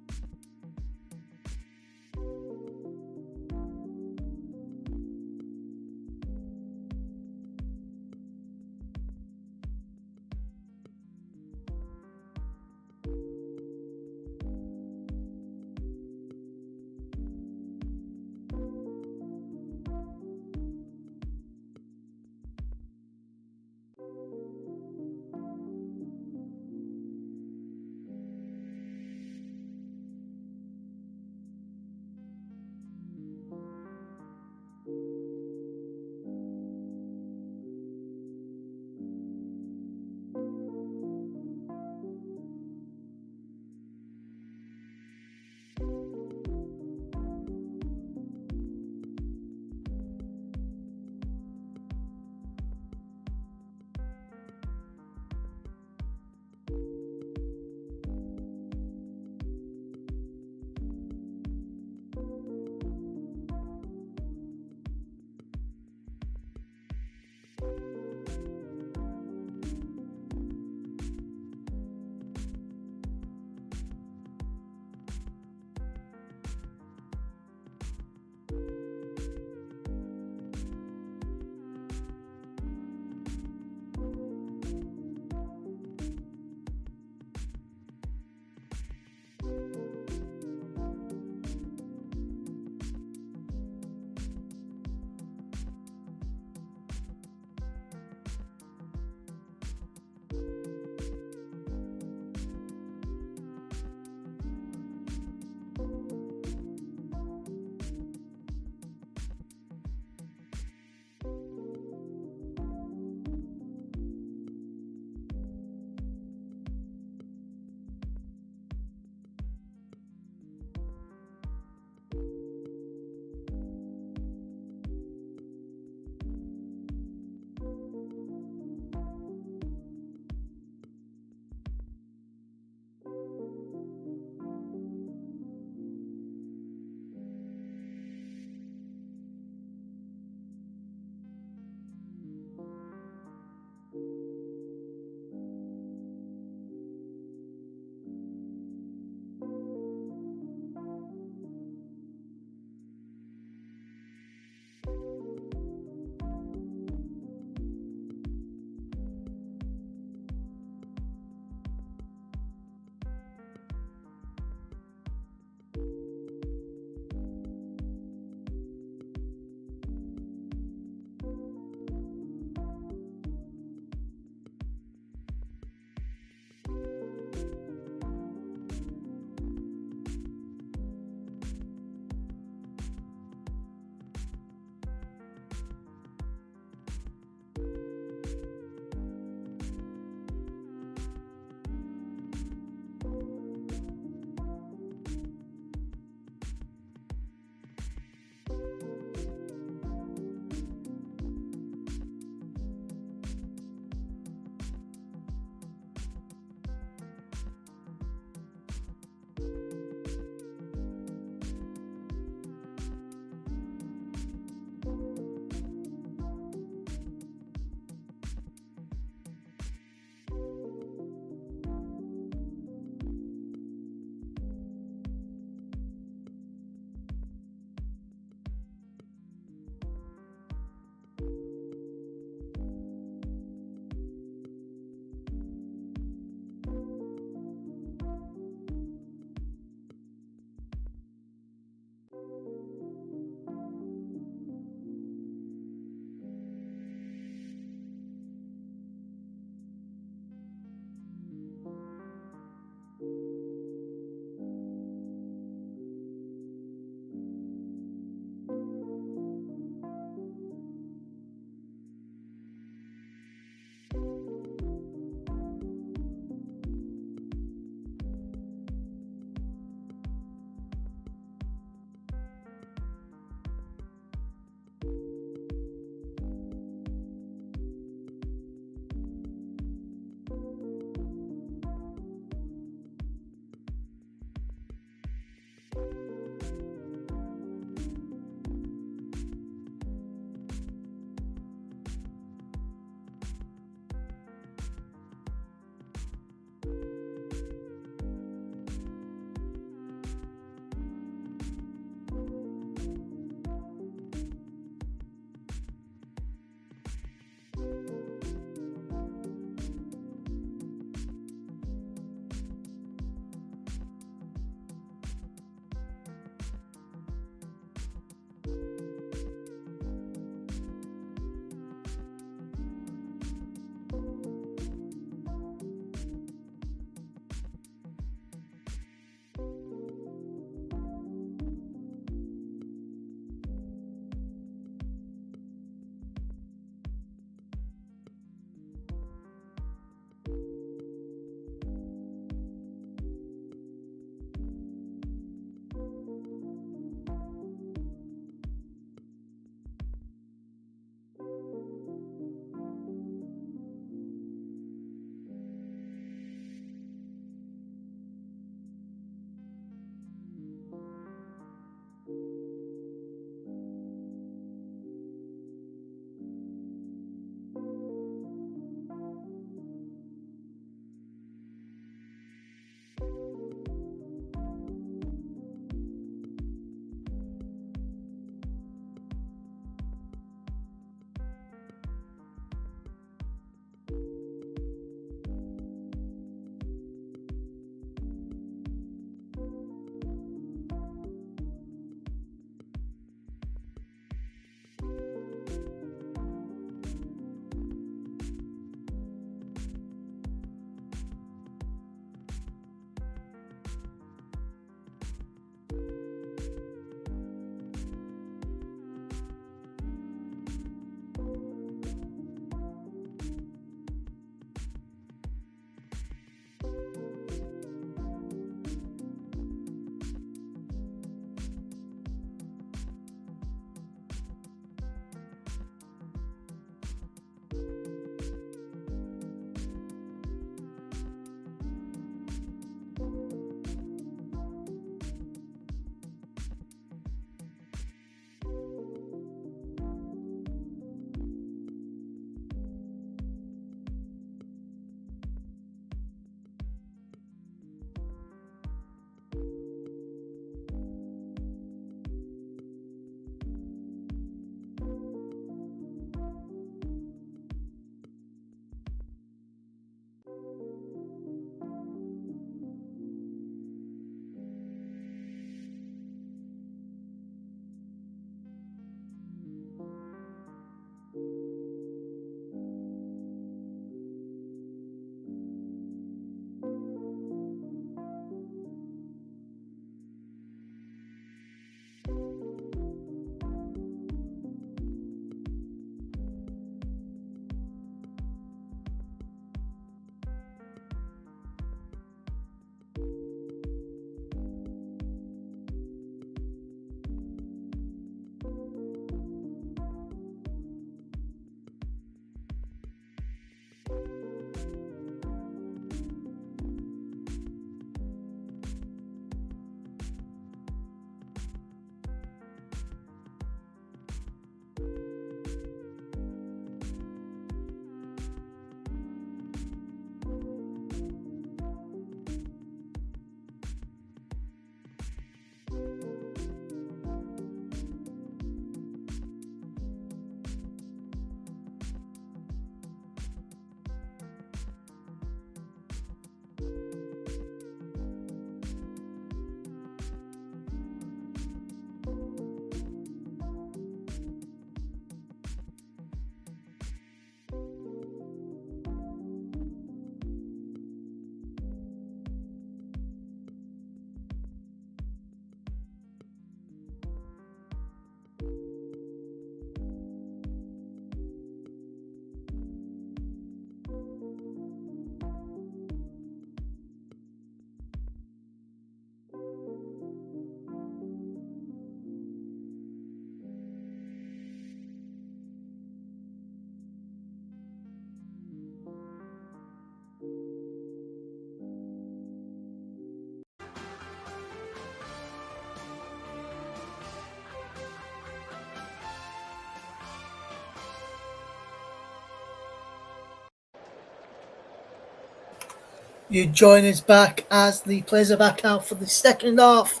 You join us back as the players are back out for the second half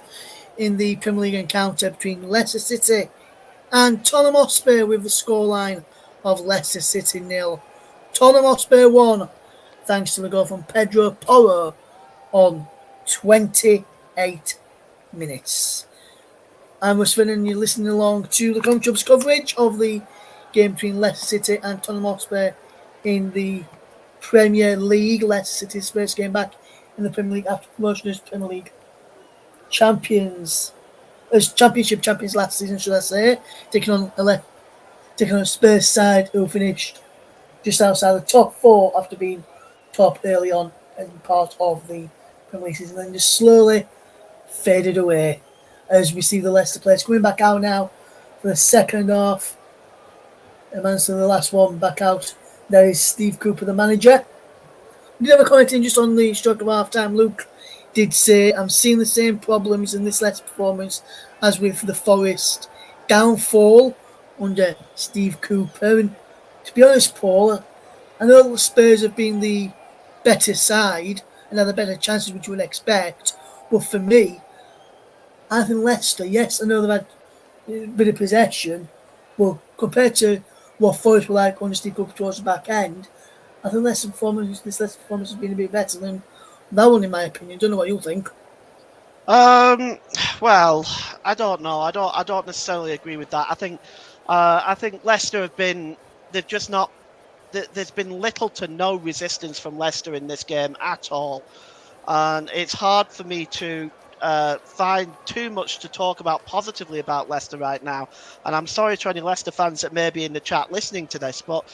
in the Premier League encounter between Leicester City and Tottenham Hotspur with the scoreline of Leicester City 0, Tottenham Hotspur 1, thanks to the goal from Pedro Porro on 28 minutes. I'm Russell and you're listening along to the Conchubs coverage of the game between Leicester City and Tottenham Hotspur in the Premier League. Leicester City's first game back in the Premier League after promotion as Premier League champions, as Championship champions last season, should I say, taking on a Spurs side who finished just outside the top four after being top early on and part of the Premier League season, then just slowly faded away as we see the Leicester players coming back out now for the second half. Manson, the last one back out. There is Steve Cooper, the manager. We did have a commenting just on the stroke of half time. Luke did say, I'm seeing the same problems in this Leicester performance as with the Forest downfall under Steve Cooper. And to be honest, Paul, I know the Spurs have been the better side and had the better chances, which you would expect. But for me, I think Leicester, yes, I know they've had a bit of possession, but compared to what Forest were like under Steve Cooper towards the back end, I think this Leicester performance has been a bit better than that one, in my opinion. Don't know what you think. Well, I don't know. I don't necessarily agree with that. I think Leicester have been. They've just not. There's been little to no resistance from Leicester in this game at all, and it's hard for me to find too much to talk about positively about Leicester right now. And I'm sorry to any Leicester fans that may be in the chat listening to this, but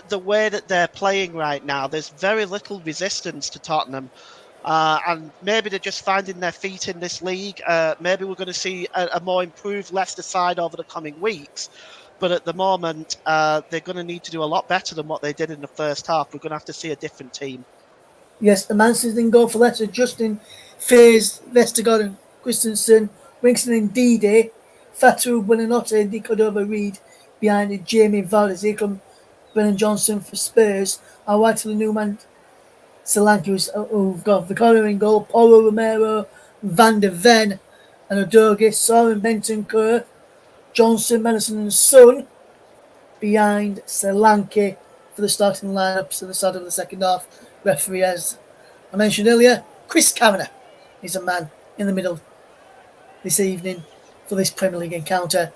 the way that they're playing right now, there's very little resistance to Tottenham. And maybe they're just finding their feet in this league. Maybe we're going to see a more improved Leicester side over the coming weeks. But at the moment, they're going to need to do a lot better than what they did in the first half. We're going to have to see a different team. Yes, the Man City goal for Leicester, Justin Faes, Vestergaard and Christensen, Winston and Dede, Fatou Buonanotte, Di Cordova-Reid behind it, Jamie Vardy. Here come Brennan Johnson for Spurs. Our wide to the new man, Solanke, who've got Vicario in goal, Paulo Romero, Van der Ven, and Udogie, Soren Bentancur, Johnson, Madison and Son behind Solanke for the starting lineups at the start of the second half. Referee, as I mentioned earlier, Chris Kavanagh is a man in the middle this evening for this Premier League encounter,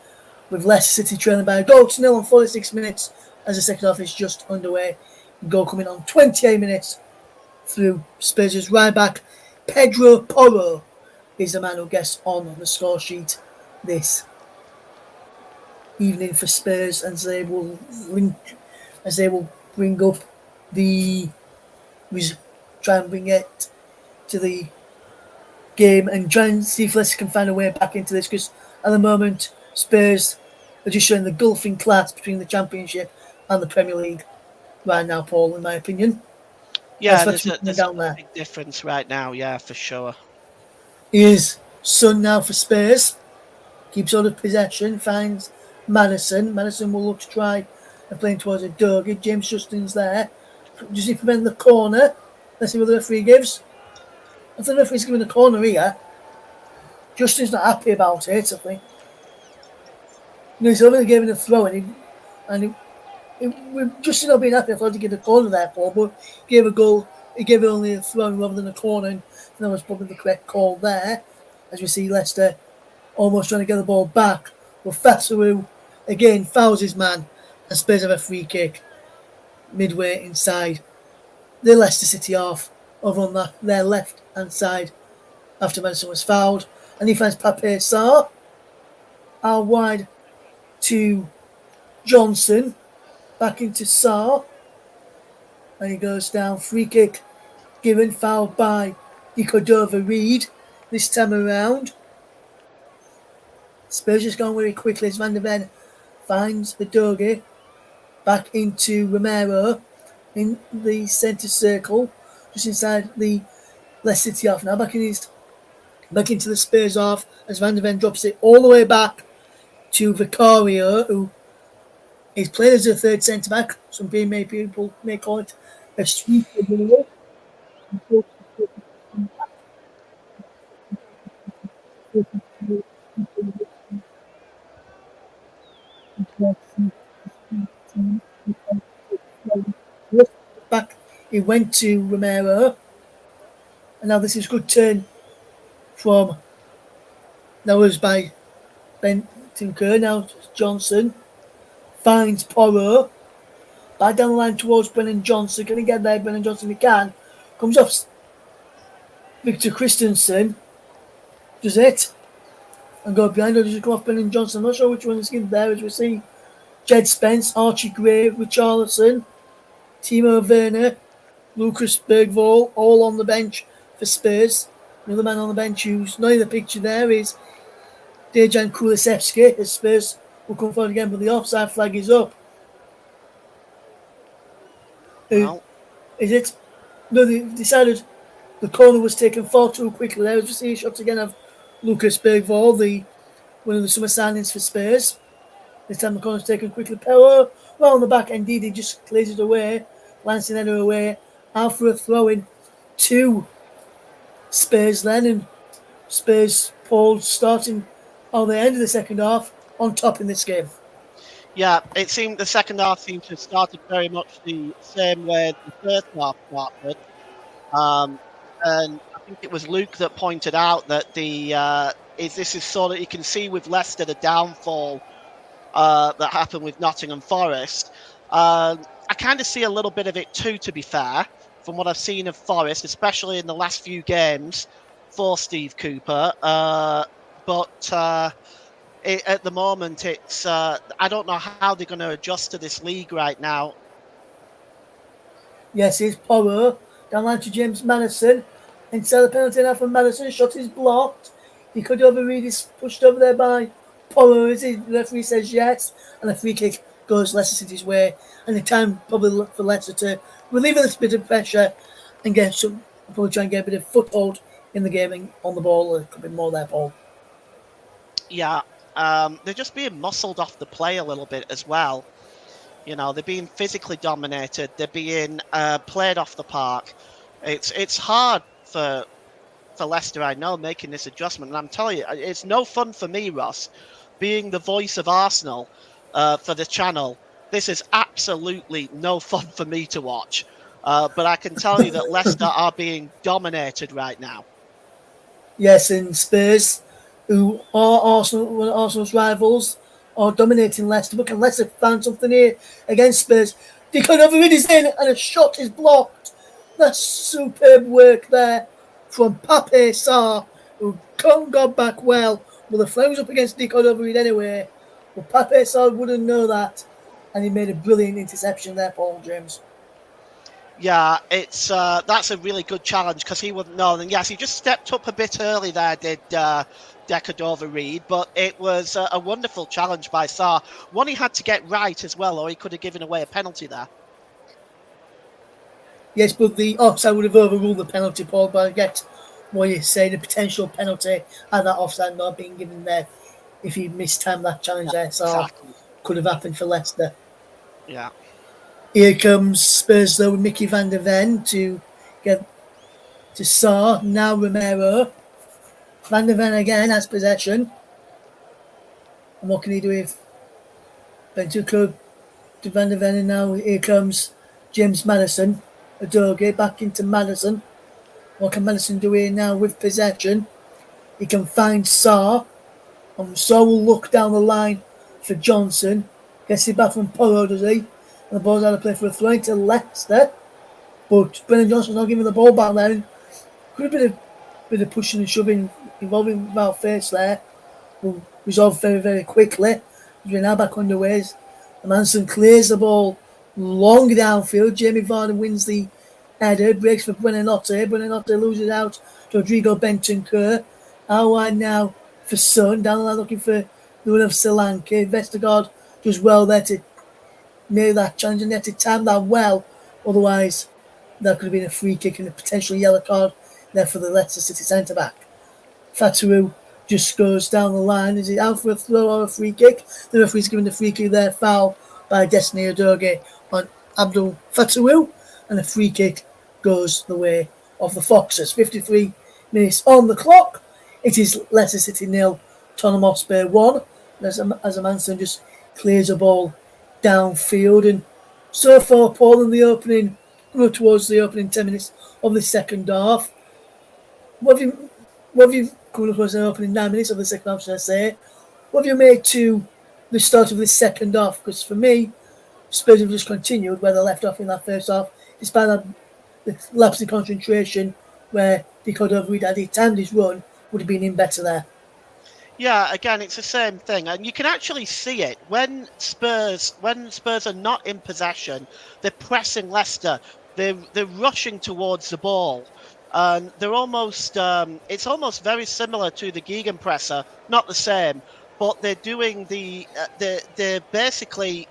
with Leicester City trailing by a goal to 0 on 46 minutes as the second half is just underway. Goal coming on 28 minutes through Spurs' right back. Pedro Porro is the man who gets on the score sheet this evening for Spurs, as they will bring up the try and bring it to the game and try and see if Leicester can find a way back into this, because at the moment Spurs are just showing the gulfing class between the Championship and the Premier League right now, Paul, in my opinion. Yeah, there's a big difference right now, yeah, for sure. Here's Son now for Spurs. Keeps all the possession, finds Madison. Madison will look to try and play towards a Udogie. James Justin's there. Does he prevent the corner? Let's see what the referee gives. I think the referee's giving the corner here. Justin's not happy about it, I think. He's only giving a throw, and Justin not being happy, I thought he'd give the corner there, Paul, but he gave a goal. He gave it only a throw rather than a corner, and that was probably the correct call there. As we see Leicester almost trying to get the ball back, but Fatou again fouls his man, and Spurs have a free kick midway inside the Leicester City half, over on their left hand side after Madison was fouled, and he finds Pape Sarr out wide to Johnson, back into Sarr, and he goes down. Free kick given, fouled by Di Cordova-Reid this time around. Spurs just gone very quickly as Van der Ven finds Udogie, back into Romero in the centre circle, just inside the Leicester City half. Now back into the Spurs half as Van der Ven drops it all the way back to Vicario, who is played as a third centre back. Some people may call it a sweeper goal. Back, he went to Romero, and now this is a good turn from that was by Bentancur. Now Johnson finds Porro. Back down the line towards Brennan Johnson. Can he get there? Brennan Johnson, he can. Comes off Victor Christensen. Does it? And go behind, or does it come off Brennan Johnson? I'm not sure which one is in there, as we see Jed Spence, Archie Gray, Richarlison, Timo Werner, Lucas Bergvall, all on the bench for Spurs. Another man on the bench who's not in the picture there is Dejan Kulusevski, as Spurs will come forward again, but the offside flag is up. Well, Is it? No, they decided the corner was taken far too quickly there. As we see shots again of Lucas Bergvall, one of the summer signings for Spurs. This time the corner's taken quickly. Power, well on the back, indeed, he just clears it away. Lancing header away. Out for a throw in to Spurs then, and Spurs, Paul, starting on the end of the second half on top in this game. yeah, it seemed the second half seemed to have started very much the same way the first half started. And I think it was Luke that pointed out that this is so that you can see with Leicester the downfall that happened with Nottingham Forest. I kind of see a little bit of it too, to be fair, from what I've seen of Forest, especially in the last few games for Steve Cooper. But at the moment, it's I don't know how they're going to adjust to this league right now. Yes, it's Porro. Down line to James Madison. Inside the penalty now from Madison. Shot is blocked. He could overread. He's pushed over there by Porro. The referee says yes. And a free kick goes Leicester City's way. And the time probably for Leicester to relieve a little bit of pressure and probably try and get a bit of foothold in the game and on the ball. It could be more their ball. Yeah, they're just being muscled off the play a little bit as well. You know, they're being physically dominated. They're being played off the park. It's hard for Leicester, I know, making this adjustment. And I'm telling you, it's no fun for me, Ross, being the voice of Arsenal for the channel. This is absolutely no fun for me to watch. But I can tell you that Leicester are being dominated right now. Yes, and Spurs, who are Arsenal's rivals, are dominating Leicester. But can Leicester find something here against Spurs? Deacon Overreed is in, and a shot is blocked. That's superb work there from Pape Sarr, who got back well. Well, the flag was up against Deacon Overreed anyway. But Pape Sarr wouldn't know that, and he made a brilliant interception there, Paul James. Yeah, it's that's a really good challenge because he wouldn't know. And yes, he just stepped up a bit early there, did Decordova-Reid, but it was a wonderful challenge by Sarr. One he had to get right as well, or he could have given away a penalty there. Yes, but the offside would have overruled the penalty, Paul, but I get what you're saying, the potential penalty and that offside not being given there. If he mistimed that challenge there, Sarr Exactly. could have happened for Leicester. Yeah. Here comes Spurs though with Mickey van der Ven to get to Sarr. Now Romero. Van der Ven again has possession. And what can he do with Bentancur to Van der Ven? And now here comes James Madison. Adoge back into Madison. What can Madison do here now with possession? He can find Sarr. And Sarr will look down the line for Johnson. Gets it back from Porro, does he? And the ball's out of play for a throw into Leicester. But Brennan Johnson's not giving the ball back there. Could have been a bit of pushing and shoving involving Val Face there. Will resolve very, very quickly. We're now back underway. Manson clears the ball long downfield. Jamie Vardy wins the header. Breaks for Buonanotte. Buonanotte loses out to Rodrigo Bentancur. Out wide now for Son. Down the line looking for the one of Solanke. Vestergaard does well there to near that challenge and they had to time that well. Otherwise, that could have been a free kick and a potential yellow card there for the Leicester City centre-back. Fatawu just goes down the line. Is it out for a throw or a free kick? The referee's given the free kick there, foul by Destiny Udogie on Abdul Fatawu, and a free kick goes the way of the Foxes. 53 minutes on the clock. It is Leicester City 0, Tottenham Hotspur 1. As a Manson just clears a ball downfield. And so far, Paul, in the opening, towards the opening 10 minutes of the second half, what have you coming towards the opening 9 minutes of the second half, should I say? What have you made to the start of the second half? Because for me, Spurs have just continued where they left off in that first half, despite that the lapse in concentration where they could have had he timed his run, would have been in better there. Yeah, again, it's the same thing, and you can actually see it when Spurs are not in possession. They're pressing Leicester. They're rushing towards the ball, and they're almost. It's almost very similar to the gegenpresser, not the same, but they're doing the. They're basically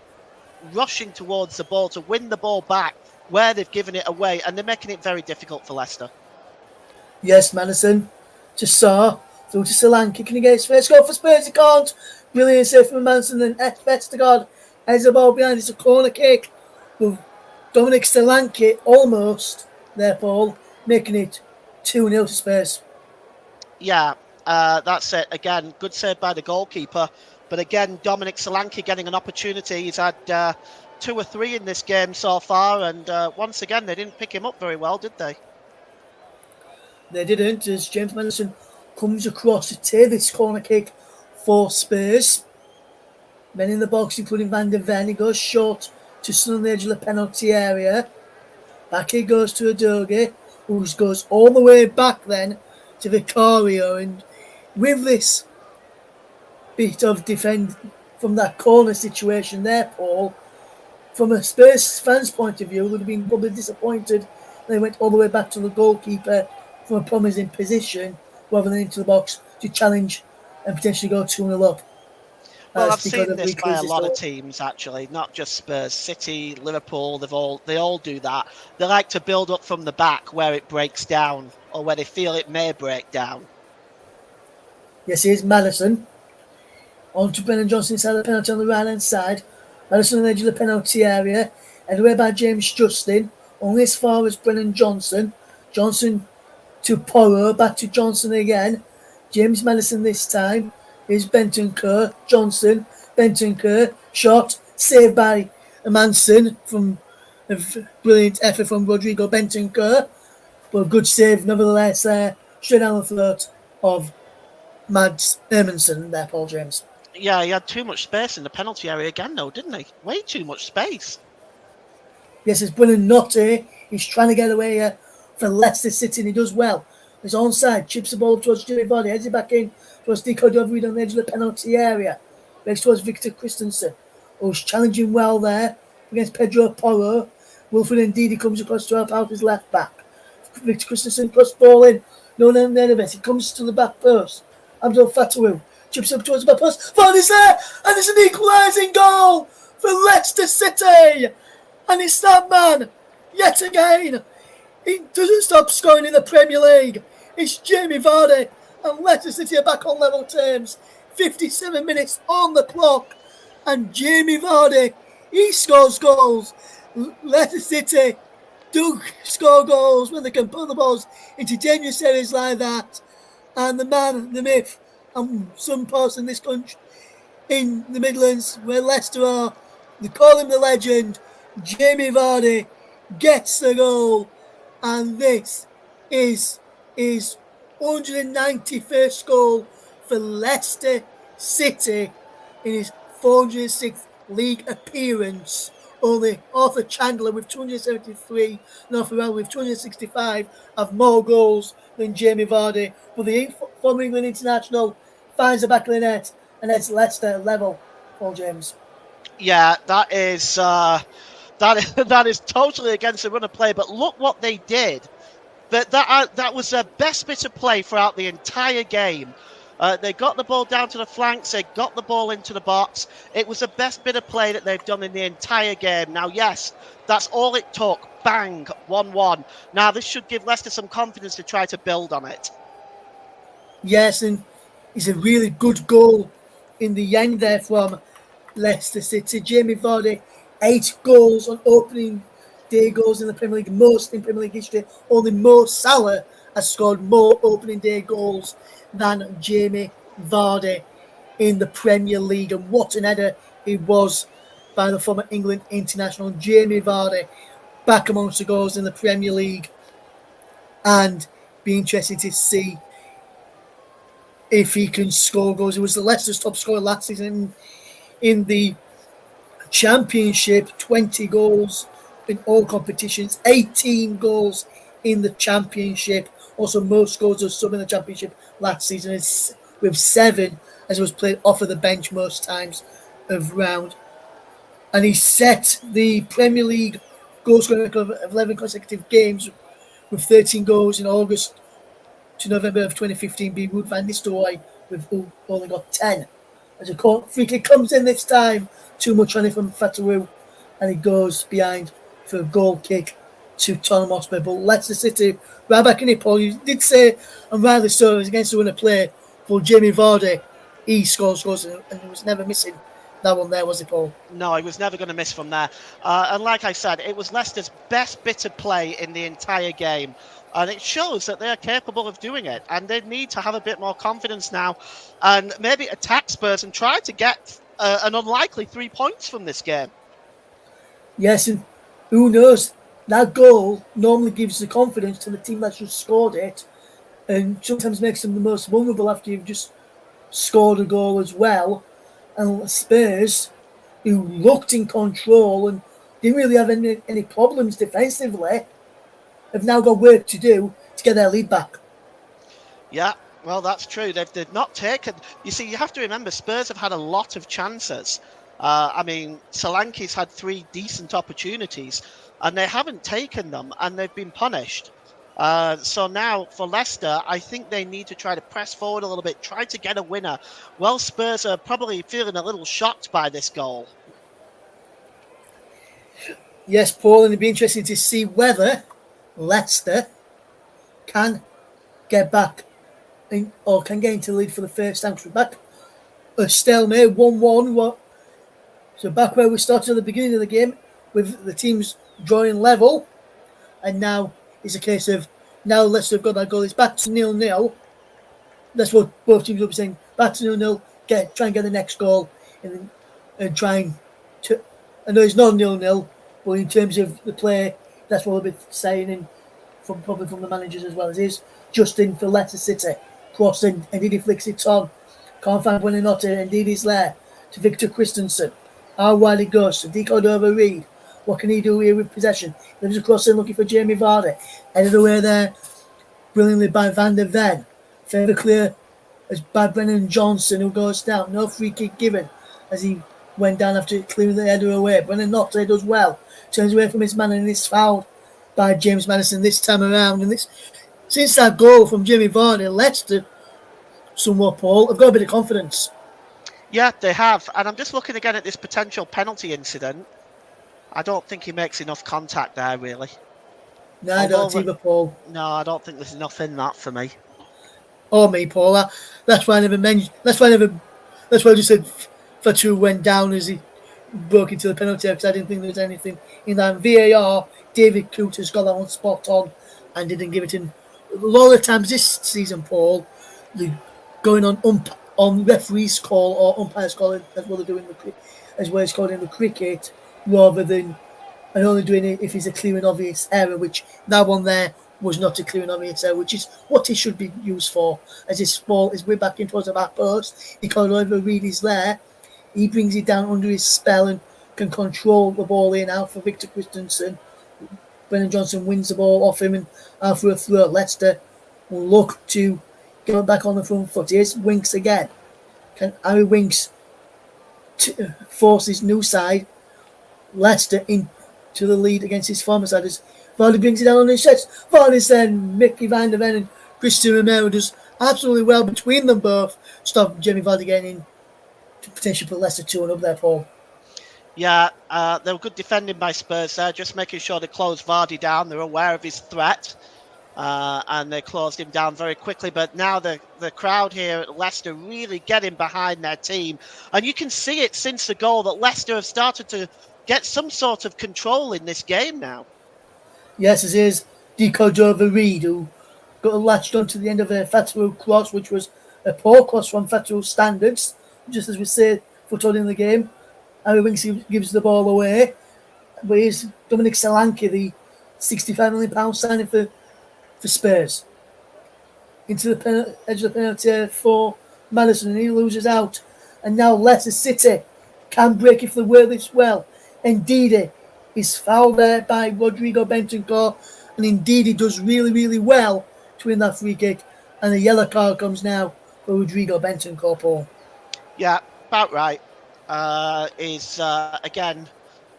rushing towards the ball to win the ball back where they've given it away, and they're making it very difficult for Leicester. Yes, Madison to Saar, through to Solanke. Can he get his first goal for Spurs? He can't. Brilliant save from Manson and Vestergaard has the ball behind. It's a corner kick. With Dominic Solanke almost there, Paul, making it 2-0 to Spurs. Yeah, that's it. Again, good save by the goalkeeper. But again, Dominic Solanke getting an opportunity. He's had 2 or 3 in this game so far. And once again, they didn't pick him up very well, did they? They didn't, as James Madison comes across to take this corner kick for Spurs. Men in the box, including Van der Ven. He goes short to Son on the edge of the penalty area. Back he goes to Udogie, who goes all the way back then to Vicario. And with this bit of defend from that corner situation there, Paul, from a Spurs fan's point of view, would have been probably disappointed they went all the way back to the goalkeeper from a promising position rather than into the box to challenge and potentially go 2-0 up. Well, I've seen this by a lot of teams, actually, not just Spurs. City, Liverpool, they all do that. They like to build up from the back where it breaks down or where they feel it may break down. Yes, here's Madison. On to Brennan Johnson inside the penalty on the right-hand side. Madison on the edge of the penalty area. And away by James Justin. Only as far as Brennan Johnson. Johnson to Porro. Back to Johnson again. James Madison this time. Here's Bentancur. Johnson. Bentancur. Shot. Saved by Manson from a brilliant effort from Rodrigo Bentancur. But a good save nevertheless there. Straight down the throat of Mads Hermansen there, Paul James. Yeah, he had too much space in the penalty area again, though, didn't he? Way too much space. Yes, it's Brennan Notty. He's trying to get away here for Leicester City, and he does well. He's onside, chips the ball up towards Jimmy Vardy, heads it back in towards Deco Dovereed on the edge of the penalty area. Next towards Victor Christensen, who's challenging well there against Pedro Porro. Wilfred Ndidi comes across to help out his left back. Victor Christensen cross ball in. No none of it. He comes to the back post. Abdul Fatawu chips up towards the back post. Vardy's there, and it's an equalising goal for Leicester City. And it's that man, yet again. He doesn't stop scoring in the Premier League. It's Jamie Vardy, and Leicester City are back on level terms. 57 minutes on the clock, and Jamie Vardy, he scores goals. Leicester City do score goals when they can put the balls into dangerous areas like that. And the man, the myth, and some parts in this country, in the Midlands, where Leicester are, they call him the legend. Jamie Vardy gets the goal, and this is his 191st goal for Leicester City in his 406th league appearance. Only Arthur Chandler with 273 and Arthur Brown with 265 have more goals than Jamie Vardy. But the former England international finds the back of the net, and it's Leicester level. Paul James. Yeah, that is totally against the run of play. But look what they did. That was their best bit of play throughout the entire game. They got the ball down to the flanks. They got the ball into the box. It was the best bit of play that they've done in the entire game. Now, yes, that's all it took. Bang, 1-1. Now, this should give Leicester some confidence to try to build on it. Yes, and it's a really good goal in the end there from Leicester City. Jamie Vardy, 8 goals on opening day goals in the Premier League, most in Premier League history. Only Mo Salah has scored more opening day goals than Jamie Vardy in the Premier League. And what an header it was by the former England international Jamie Vardy, back amongst the goals in the Premier League. And be interesting to see if he can score goals. He was the Leicester's top scorer last season in the Championship, 20 goals in all competitions, 18 goals in the Championship. Also, most goals of sub in the Championship last season is with 7, as it was played off of the bench most times of round. And he set the Premier League goal scoring record of 11 consecutive games with 13 goals in August to November of 2015, being Wood van Nistelrooy, with who only got 10. As a free kick comes in this time, too much on it from Fatawu, and he goes behind for a goal kick to Tottenham Hotspur. But Leicester City, right back in it, Paul. You did say, and rightly so, it was against the winner play, but Jamie Vardy, he scores, and he was never missing that one there, was it, Paul? No, he was never going to miss from there. And like I said, it was Leicester's best bit of play in the entire game. And it shows that they're capable of doing it. And they need to have a bit more confidence now and maybe attack Spurs and try to get an unlikely 3 points from this game. Yes, and who knows? That goal normally gives the confidence to the team that just scored it, and sometimes makes them the most vulnerable after you've just scored a goal as well. And Spurs, who looked in control and didn't really have any problems defensively, have now got work to do to get their lead back. Yeah, well, that's true. They've not taken... You see, you have to remember, Spurs have had a lot of chances. I mean, Solanke's had 3 decent opportunities, and they haven't taken them, and they've been punished. So now, for Leicester, I think they need to try to press forward a little bit, try to get a winner. Well, Spurs are probably feeling a little shocked by this goal. Yes, Paul, and it'd be interesting to see whether Leicester can get back or can get into the lead for the first time. We're back a stalemate, 1-1. So back where we started at the beginning of the game, with the teams drawing level, and now it's a case of now Leicester have got that goal. It's back to 0-0. That's what both teams will be saying. Back to 0-0. Try and get the next goal, and trying to. I know it's not 0-0, but in terms of the play, that's what they'll be saying, and probably from the managers as well as is. Justin for Leicester City, crossing, and he flicks it on. Can't find Buonanotte, indeed he's there. To Victor Christensen. How wide it goes to Di Cordova-Reid. What can he do here with possession? There's a cross in looking for Jamie Vardy. Headed away there brilliantly by Van der Ven. Further clear as by Brennan Johnson, who goes down. No free kick given as he went down after clearing the header away. Brennan Notte does well. Turns away from his man and is fouled by James Maddison this time around. And since that goal from Jamie Vardy, Leicester, somewhat, Paul, have got a bit of confidence. Yeah, they have. And I'm just looking again at this potential penalty incident. I don't think he makes enough contact there, really. No, I don't either, Paul. No, I don't think there's enough in that for me. Or me, Paul. That's why I never mentioned. That's why I just said Fatu went down as he broke into the penalty, because I didn't think there was anything in that. VAR, David Cooter's got that one spot on and didn't give it in. A lot of times this season, Paul, they're going on referee's call or umpire's call, as well as doing as well as called in the cricket, rather than and only doing it if it's a clear and obvious error, which that one there was not a clear and obvious error, which is what it should be used for. As his ball is way back in towards the back post, he can't over read is there. He brings it down under his spell and can control the ball in out for Victor Christensen. Brennan Johnson wins the ball off him and out for a throw. Leicester will look to get it back on the front foot. Here's Winks again. Can Harry Winks force his new side, Leicester, into the lead against his former side as Vardy brings it down on his chest. Vardy's then Mickey Van der Ven and Christian Romero does absolutely well between them both. Stop Jamie Vardy getting in to potentially put Leicester 2-1 up there, Paul. Yeah, they were good defending by Spurs there, just making sure they closed Vardy down. They're aware of his threat, and they closed him down very quickly. But now the crowd here at Leicester really getting behind their team. And you can see it since the goal that Leicester have started to get some sort of control in this game now. Yes, it is the Cordova Reed who got latched onto the end of a Fatu cross, which was a poor cross from Fatu standards, just as we say foretold in the game. Harry Winks gives the ball away, but here's Dominic Solanke, the £65 million signing for Spurs, into the edge of the penalty area for Madison, and he loses out. And now Leicester City can break if they will this well. Indeed, is fouled there by Rodrigo Bentancur, and indeed he does really, really well to win that free kick. And a yellow card comes now for Rodrigo Bentancur, Paul. Yeah, about right. Is again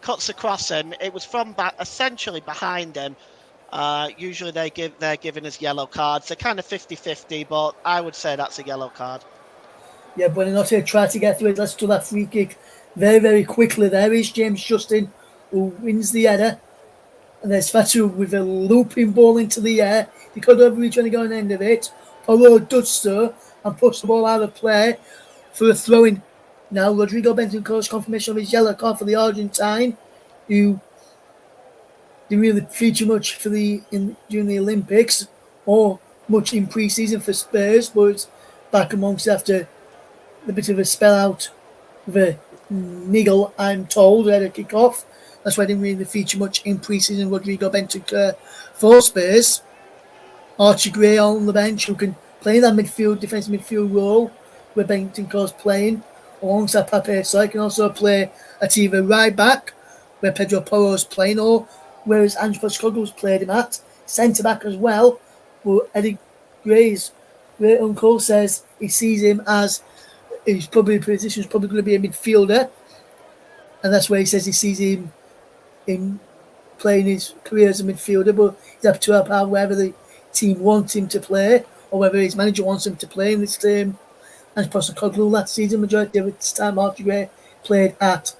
cuts across him. It was from back, essentially behind him. Usually they're giving us yellow cards. They're kind of 50-50, but I would say that's a yellow card. Yeah, but not to try to get through it. Let's do that free kick very, very quickly. There is James Justin who wins the header. And there's Fatu with a looping ball into the air. He could have reached trying to go on the end of it. Polo does so and puts the ball out of play for a throw-in. Now Rodrigo Bentancur's confirmation of his yellow card for the Argentine, who didn't really feature much during the Olympics or much in pre-season for Spurs, but it's back amongst after a bit of a spell out with a niggle, I'm told, at a kick-off. That's why I didn't really feature much in pre-season. Rodrigo Bentancur for Spurs. Archie Gray on the bench, who can play that defensive midfield role where Bentancur's playing, alongside Pape. So he can also play at either right back, where Pedro Porro's playing, or whereas Angelo Scoggo's played him at centre back as well. But Eddie Gray's great uncle says he sees him as his position is probably going to be a midfielder, and that's where he says he sees him in playing his career as a midfielder, but he's happy to help out wherever the team wants him to play, or whether his manager wants him to play in this team. And Postecoglou last season, majority of its time, Archie Gray played at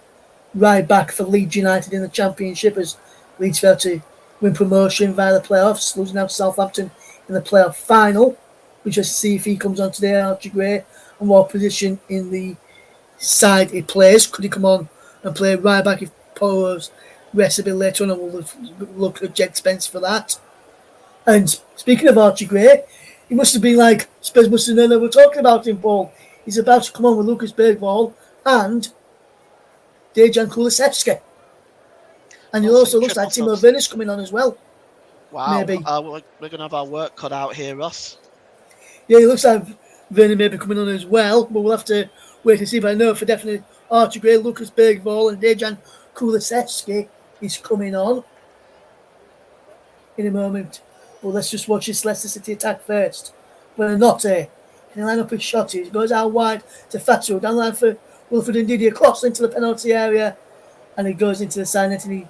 right back for Leeds United in the Championship as Leeds failed to win promotion via the playoffs, losing out to Southampton in the playoff final. We just see if he comes on today, Archie Gray, and what position in the side he plays. Could he come on and play right back if Porro's rest a bit later on, and we'll look at Jed Spence for that. And speaking of Archie Gray, he must have been like, Spurs must have known that we're talking about him, Paul. He's about to come on with Lucas Bergvall and Dejan Kulusevski. And it also looks like Timo Werner's coming on as well. Wow. Maybe. We're going to have our work cut out here, Ross. Yeah, it looks like Werner may be coming on as well, but we'll have to wait to see. But I know for definite Archie Gray, Lucas Bergvall and Dejan Kulusevski is coming on in a moment. But let's just watch this Leicester City attack first. Buonanotte can line up his shot. He goes out wide to Fatu, down the line for Wilfred Ndidi, across into the penalty area, and he goes into the side net, and he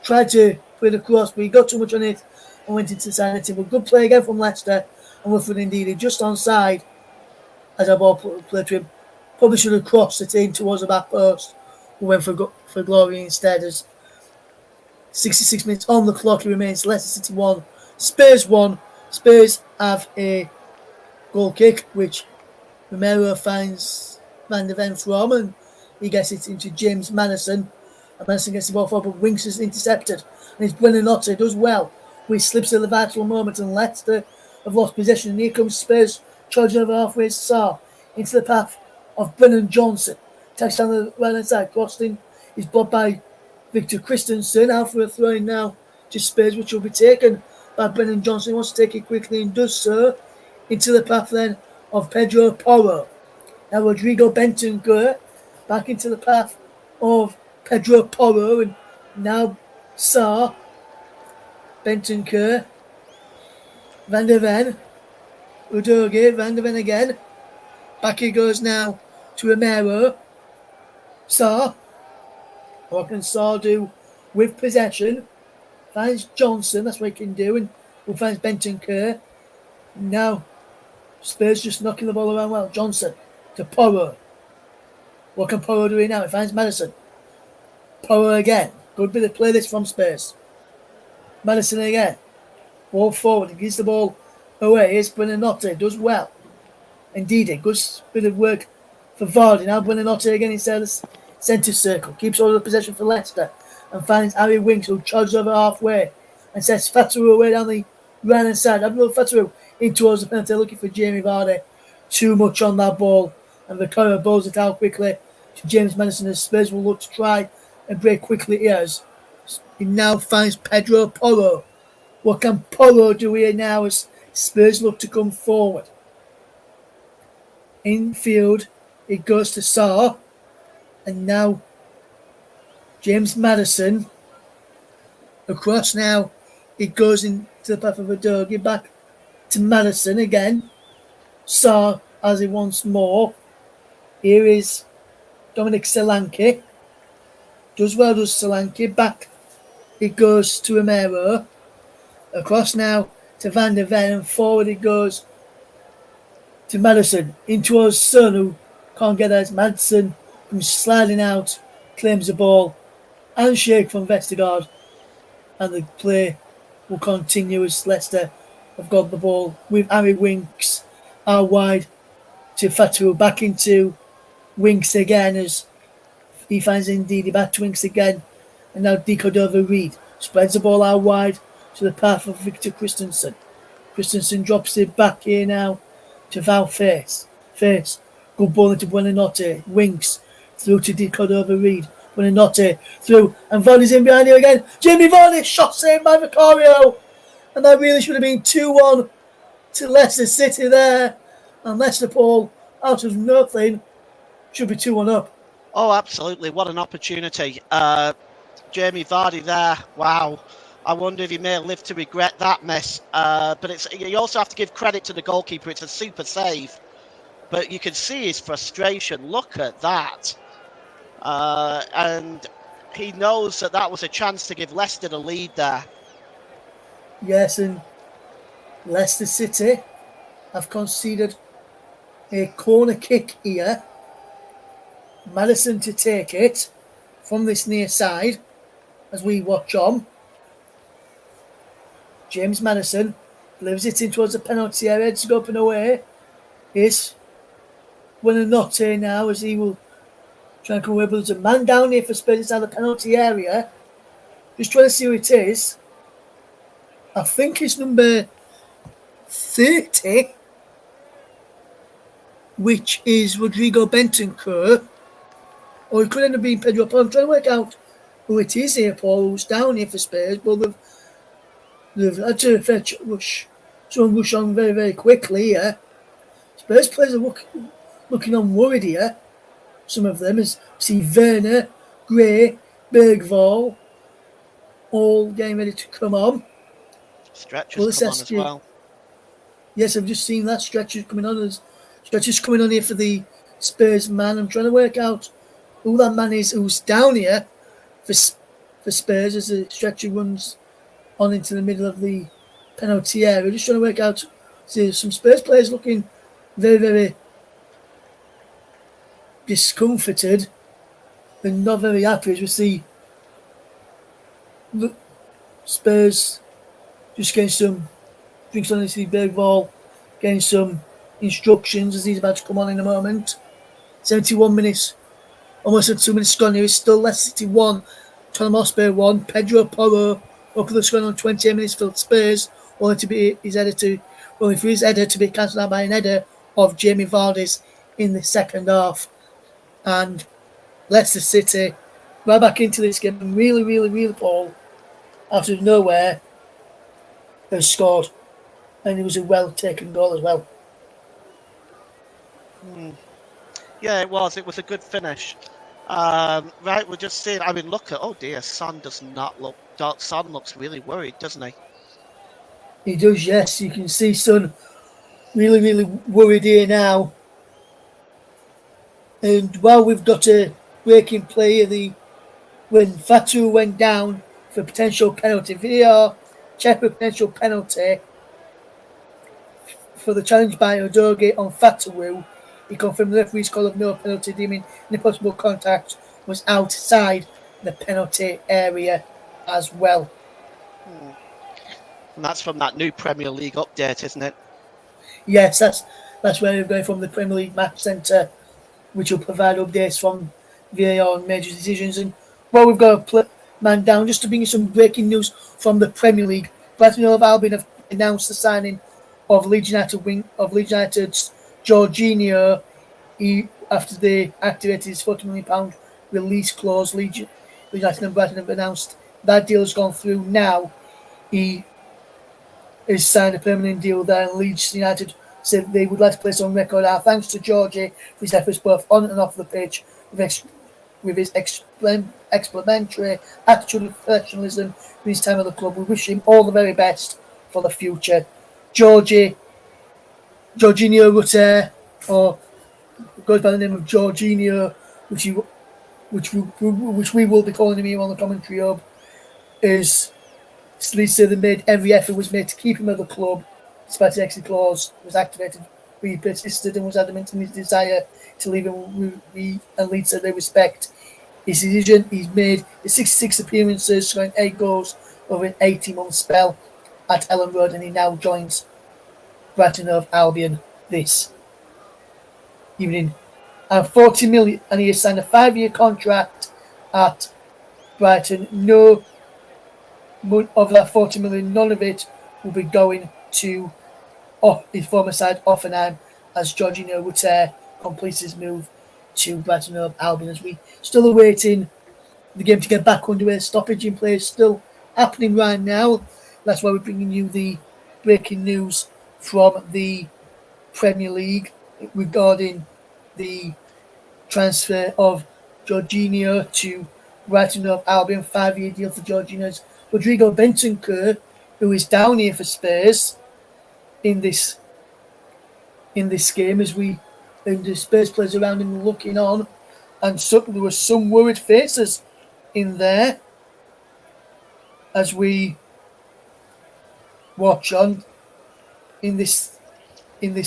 tried to put it across, but he got too much on it and went into the side net. But good play again from Leicester, and Wilfred Ndidi just onside as our ball played to him. Probably should have crossed it in towards the back post. We went for glory instead. As 66 minutes on the clock, it remains Leicester City 1, Spurs 1. Spurs have a goal kick, which Romero finds Van de Ven from, and he gets it into James Madison. And Madison gets the ball forward, but Winks is intercepted. And it's Buonanotte does well, which slips at the vital moment, and Leicester have lost possession. And here comes Spurs charging over halfway to Sarr into the path of Brennan Johnson. Takes down the right hand side. Crossing is blocked by Victor Christensen. Out for a throw in now to Spurs, which will be taken by Brennan Johnson. He wants to take it quickly and does so into the path then of Pedro Porro. Now Rodrigo Bentancur back into the path of Pedro Porro, and now Sarr, Bentancur, Van de Ven, Udogie, Van de Ven again. Back he goes now to Romero. Sarr. What can Sarr do with possession? Finds Johnson, that's what he can do, and will find Bentancur. Now Spurs just knocking the ball around well. Johnson to Porro. What can Porro do now? He finds Madison. Porro again. Good bit of play this from Spurs. Madison again. Ball forward. He gives the ball away. Here's Buonanotte. Does well. Indeed, a good bit of work for Vardy. Now Buonanotte again inside the centre circle. Keeps all the possession for Leicester and finds Harry Winks, who charges over halfway. and sets Fataru away down the right hand side. Abdul Fataru in towards the penalty, looking for Jamie Vardy. Too much on that ball, and Victoria bowls it out quickly to James Madison as Spurs will look to try and break quickly here. He now finds Pedro Porro. What can Porro do here now as Spurs look to come forward? Infield, it goes to Saar, and now James Madison. Across now, it goes into the path of Udogie, back to Madison again. Saar has it once more. Here is Dominic Solanke. Does Solanke. Back it goes to Romero. Across now to Van der Ven, and forward it goes to Madison. In towards Son, who can't get as Madison comes sliding out, claims the ball. Handshake from Vestergaard, and the play will continue as Leicester have got the ball with Harry Winks out wide to Fatu, back into Winks again as he finds indeed back to Winks again, and now Cordova-Reid spreads the ball out wide to the path of Victor Christensen. Christensen drops it back here now to Val Face. Good ball into Buonanotte. Winks through to Cordova-Reid. Buonanotte through, and Vardy's in behind here again. Jamie Vardy, shot saved by Vicario, and that really should have been 2-1 to Leicester City there, and Leicester, Paul, out of nothing, should be 2-1 up. Oh, absolutely. What an opportunity. Jamie Vardy there. Wow. I wonder if he may live to regret that miss. But you also have to give credit to the goalkeeper. It's a super save. But you can see his frustration. Look at that. And he knows that was a chance to give Leicester the lead there. Yes, and Leicester City have conceded a corner kick here. Madison to take it from this near side as we watch on. James Madison delivers it in towards the penalty area. It's up and away. Is Buonanotte now as he will try and come away. But there's a man down here for Spurs inside the penalty area. Just trying to see who it is. I think it's number 30, which is Rodrigo Bentancur. Or it could end up being Pedro Porro. I'm trying to work out who it is here, Paul, who's down here for Spurs. But they've had to fetch rush on very, very quickly here. Spurs players are looking on worried here. Some of them, as see Werner, Gray, Bergvall, all getting ready to come on. Stretchers come on as well. Yes, I've just seen that Stretchers coming on. Stretchers coming on here for the Spurs man. I'm trying to work out who that man is who's down here for Spurs as the Stretcher runs on into the middle of the penalty area. Just trying to work out. See some Spurs players looking very, very discomforted and not very happy as we see Spurs just getting some drinks on the Bergvall, getting some instructions as he's about to come on in a moment. 71 minutes, almost at 2 minutes gone here. It's still Leicester City 1, Tottenham Hotspur 1. Pedro Porro up the score on 28 minutes for Spurs, only to be for his header to be cancelled out by an header of Jamie Vardy's in the second half. And Leicester City right back into this game and really, really, really, Paul, out of nowhere, has scored. And it was a well-taken goal as well. Yeah, it was. It was a good finish. Right, we're just seeing. I mean, look at. Oh dear, Son does not look. Son looks really worried, doesn't he? He does, yes. You can see Son really, really worried here now. And while we've got a breaking play here, when Fatu went down for potential penalty, VAR check for potential penalty for the challenge by Udogie on Fatu. He confirmed the referee's call of no penalty, deeming any possible contact was outside the penalty area as well. And that's from that new Premier League update, isn't it? Yes, that's where we're going from, the Premier League Match Centre, which will provide updates from VAR on major decisions. And while we've got man down. Just to bring you some breaking news from the Premier League. Brighton Hove Albion have announced the signing of Leeds United's Jorginho. After they activated his £40 million release clause, Leeds United and Brighton have announced that deal has gone through now. He has signed a permanent deal there, and Leeds United said they would like to place on record our thanks to Georgie for his efforts both on and off the pitch with his exemplary attitude and professionalism in his time at the club. We wish him all the very best for the future. Jorginho Rutter, or goes by the name of Jorginho, which we will be calling him here on the commentary hub, is Leeds said they made every effort was made to keep him at the club, despite his exit clause was activated. We persisted and was adamant in his desire to leave him. And Leeds said they respect his decision. He's made 66 appearances, scoring 8 goals over an 18-month spell at Ellen Road, and he now joins Brighton Hove Albion this evening. And 40 million, and he has signed a 5-year contract at Brighton. No of that 40 million, none of it will be going to his former side, Offenheim, as Jorginho Rutter completes his move to Brighton Hove Albion. As we still awaiting the game to get back underway, stoppage in play is still happening right now. That's why we're bringing you the breaking news from the Premier League regarding the transfer of Jorginho to Brighton Hove Albion. 5-year deal for Jorginho's Rodrigo Bentancur, who is down here for Spurs in this game, as the Spurs players around him looking on, and there were some worried faces in there as we watch on in this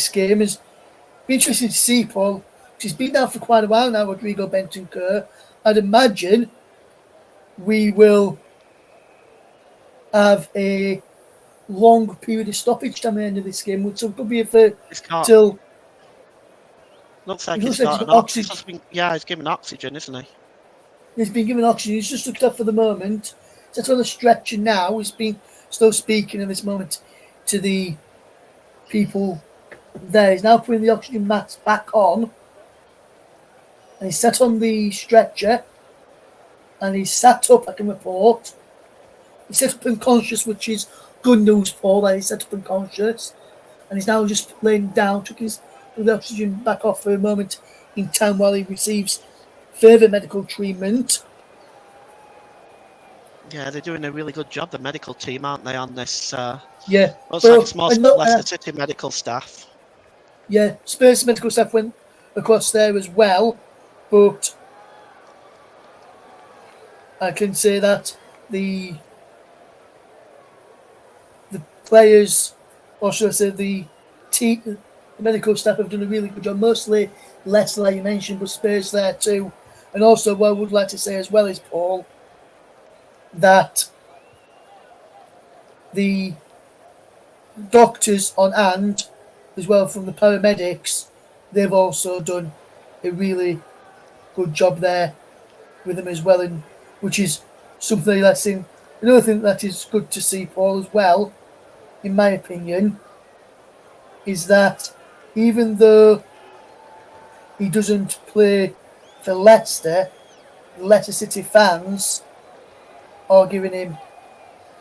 game. It's interesting to see, Paul. He's been down for quite a while now, Rodrigo Bentancur. I'd imagine we will have a long period of stoppage time at the end of this game, which could be till. Looks like he's got oxygen. He's giving oxygen, isn't he? He's been given oxygen. He's just looked up for the moment. That's on the stretcher now. He's been still speaking at this moment to the people there. He's now putting the oxygen mask back on, and he's sat on the stretcher, and he's sat up, I can report. He's sat up unconscious, which is good news for that. He's sat up unconscious, and he's now just laying down, took the oxygen back off for a moment in time while he receives further medical treatment. Yeah, they're doing a really good job, the medical team, aren't they, on this? Yeah. Looks like it's mostly Leicester City medical staff. Yeah, Spurs medical staff went across there as well, but I can say that the players, or should I say the medical staff, have done a really good job. Mostly Leicester, like you mentioned, but Spurs there too. And also, what I would like to say as well is, Paul, that the doctors on hand, as well from the paramedics, they've also done a really good job there with them as well, and which is something that's another thing that is good to see, Paul, as well, in my opinion, is that even though he doesn't play for Leicester, the Leicester City fans are giving him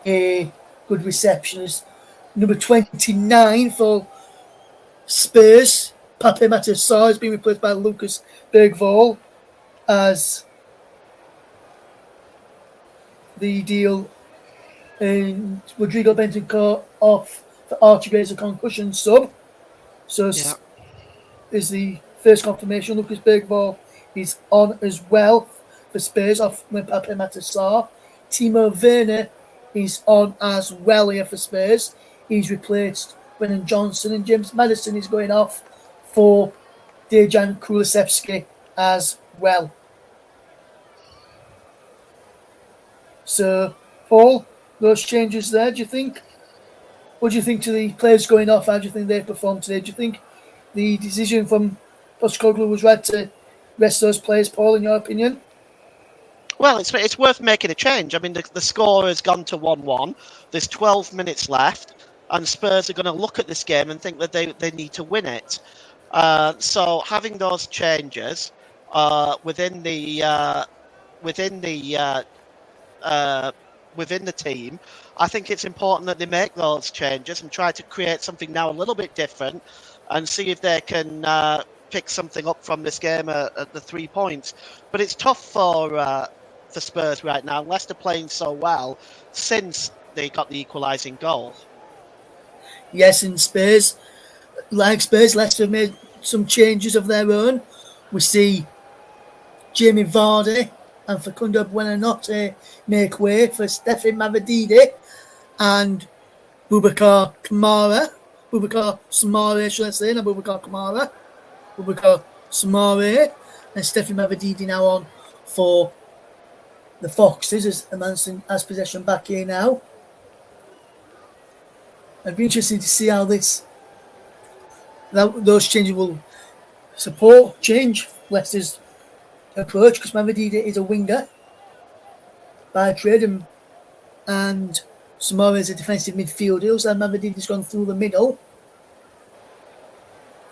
a good reception. As number 29 for Spurs, Pape Matar has been replaced by Lucas Bergvall as the deal, and Rodrigo Bentancur off for Archie Gray as a concussion sub. So is the first confirmation. Lucas Bergvall is on as well for Spurs off with Pape Matar. Timo Werner is on as well here for Spurs. He's replaced Brennan Johnson, and James Maddison is going off for Dejan Kulusevski as well. So, Paul, those changes there, do you think? What do you think to the players going off? How do you think they performed today? Do you think the decision from Postecoglou was right to rest those players, Paul, in your opinion? Well, it's worth making a change. I mean, the score has gone to 1-1. There's 12 minutes left, and Spurs are going to look at this game and think that they need to win it. So having those changes within the within the within the team, I think it's important that they make those changes and try to create something now a little bit different and see if they can pick something up from this game at the 3 points. But it's tough for Spurs right now. Leicester playing so well since they got the equalising goal. Yes, and Spurs, Leicester have made some changes of their own. We see Jamie Vardy and Facundo Buonanotte make way for Stefan Mavididi and Boubacar Samare, should I say, not Boubacar Kamara. Boubacar Samare and Stefan Mavididi now on for the Foxes as Manson has possession back here now. It'd be interesting to see how those changes will change Leicester's approach, because Mavididi is a winger by trade and Samara is a defensive midfielder, so Mavididi's gone through the middle.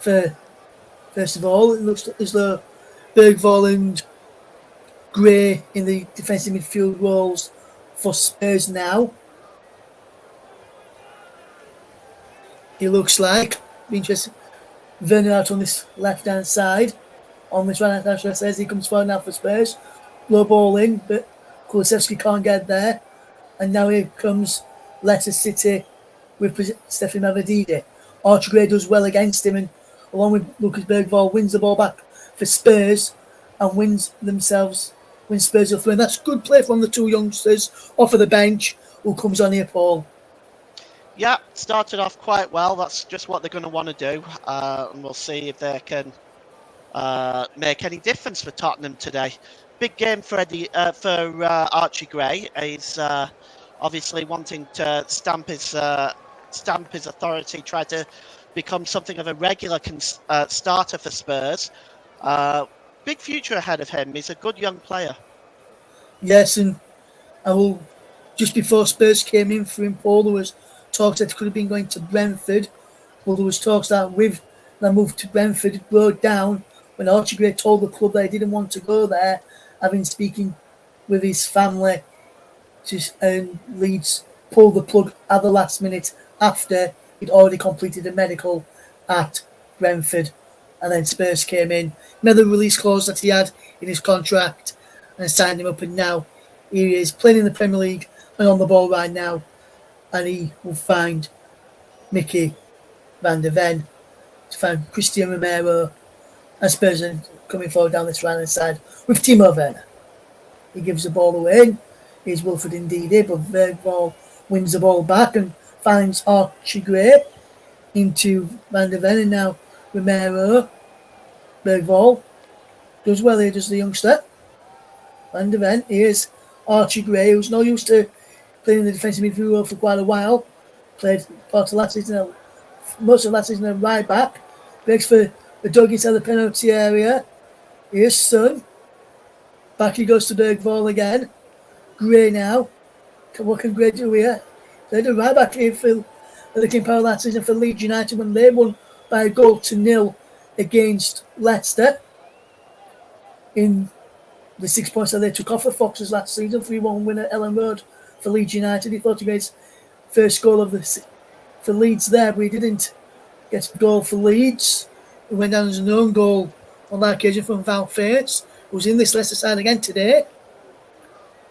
First of all, it looks as though Bergvall and Gray in the defensive midfield roles for Spurs now. It looks like. Be interesting. Werner out on this left-hand side. On this right-hand side, should I say, as he comes forward now for Spurs. Low ball in, but Kulusevski can't get there. And now here comes Leicester City with Stefan Mavididi. Archie Gray does well against him, and along with Lucas Bergvall, wins the ball back for Spurs and wins Spurs up through. And that's good play from the two youngsters off of the bench who comes on here, Paul. Yeah, started off quite well. That's just what they're going to want to do. And we'll see if they can make any difference for Tottenham today. Big game for Archie Gray. He's obviously wanting to stamp his authority, try to become something of a regular starter for Spurs. Big future ahead of him. He's a good young player. Yes, and just before Spurs came in for him, Paul, there was talks that could have been going to Brentford. Well, there was talks that with the move to Brentford, it broke down when Archie Gray told the club that he didn't want to go there, having speaking with his family, and Leeds pulled the plug at the last minute after he'd already completed a medical at Brentford. And then Spurs came in, another release clause that he had in his contract, and signed him up. And now he is playing in the Premier League and on the ball right now. And he will find Mickey van der Ven to find Christian Romero, and Spurs are coming forward down this right-hand side with Timo Werner. He gives the ball away. He's Wilfred Ndidi, but Bergvall wins the ball back and finds Archie Gray into van der Ven, and now Romero. Bergvall does well here, does the youngster. Van der Ven, here's Archie Gray, who's not used to playing in the defensive midfield role for quite a while. Played part of last season, most of last season at right back. Breaks for the dog inside the penalty area. Here's Son. Back he goes to Bergvall again. Gray now. What can Gray do here? They did right back here for the King Power last season for Leeds United when they won by 1-0 against Leicester in the 6 points that they took off the Foxes last season. 3-1 win at Ellen Road for Leeds United. He thought he made his first goal for Leeds there, but he didn't get a goal for Leeds. He went down as an own goal on that occasion from Val Fates, who's in this Leicester side again today.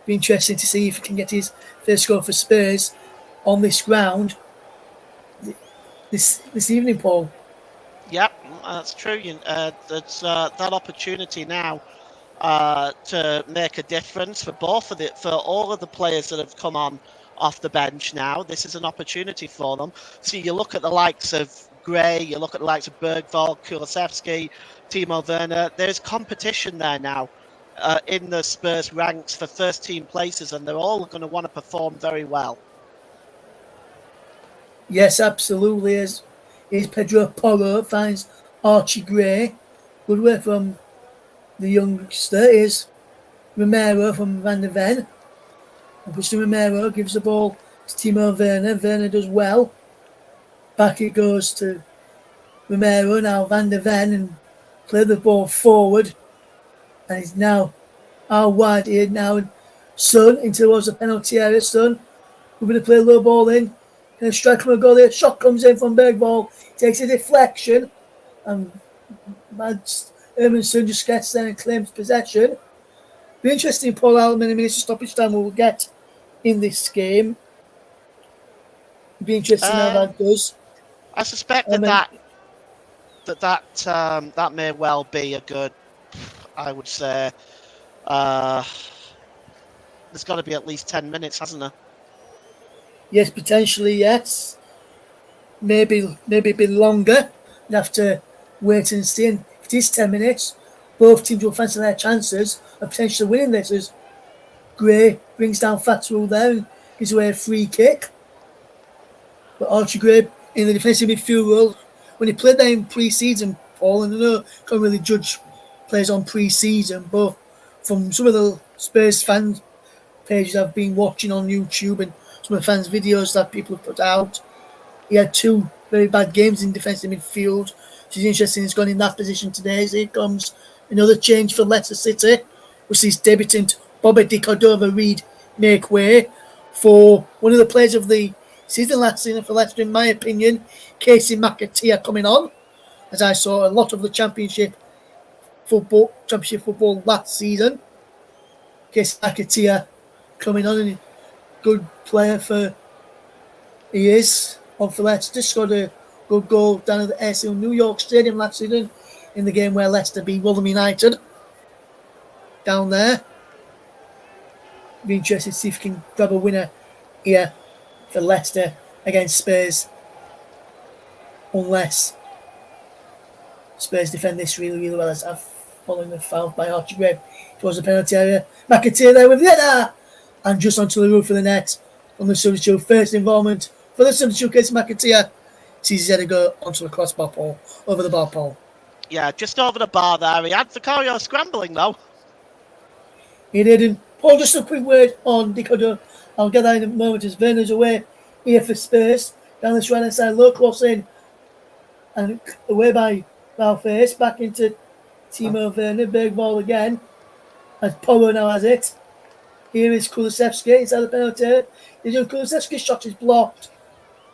Be interesting to see if he can get his first goal for Spurs on this ground this evening, Paul. Yep, that's true. There's that opportunity now to make a difference for all of the players that have come on off the bench now. This is an opportunity for them. So you look at the likes of Gray, you look at the likes of Bergvall, Kulusevski, Timo Werner. There's competition there now in the Spurs ranks for first team places, and they're all going to want to perform very well. Yes, absolutely. As Pedro Porro finds Archie Gray. Good work from the youngster. Is Romero from Van der Ven. And Christian Romero gives the ball to Timo Werner. Werner does well. Back it goes to Romero, now Van der Ven, and play the ball forward. And he's now out wide here now. Son into towards the penalty area. Son, we're going to play low ball in. Going to strike him a goal there. Shot comes in from Bergvall. Takes a deflection. And Hermanson just gets there and claims possession. Be interesting, Paul, how many minutes of stoppage time we'll get in this game. It'd be interesting how that goes. I suspect that may well be a good. I would say there's got to be at least 10 minutes, hasn't there? Yes, potentially, yes. Maybe a bit longer. We'll have to wait and see. And if it is 10 minutes, both teams will fancy their chances of potentially winning this. As Gray brings down Fatsrule there and gives away a free kick. But Archie Gray in the defensive midfield role, when he played there in pre-season, Paul, and I know can't really judge players on pre-season, but from some of the Spurs fan pages I've been watching on YouTube and some of the fans' videos that people have put out, he had 2 very bad games in defensive midfield, which is interesting. He's gone in that position today. So here comes another change for Leicester City, which is debutant Bobby Di Cordova-Reid make way for one of the players of the season last season for Leicester, in my opinion, Casey McAteer coming on, as I saw a lot of the championship football last season. Casey McAteer coming on, and a good player for he is on for Leicester. Scored a good goal down at the ACL New York Stadium last season in the game where Leicester beat Rotherham United down there. Be interested to see if he can grab a winner here for Leicester against Spurs, unless Spurs defend this really, really well, as I've following the foul by Archie Gray towards the penalty area. McAteer there with the header, and just onto the roof of the net on the substitute. First involvement for the substitute case. McAteer sees his header go onto the crossbar pole, over the bar pole. Yeah, just over the bar there. He had Vicario scrambling though. He did. And Paul, just a quick word on Dicodo. I'll get that in a moment as Werner's away here for Spurs. Down this right hand side, low cross in, and away by Malface, back into Timo Werner. Bergvall again, as Poro now has it. Here is Kulusevski inside the penalty area. Kulusevski's shot is blocked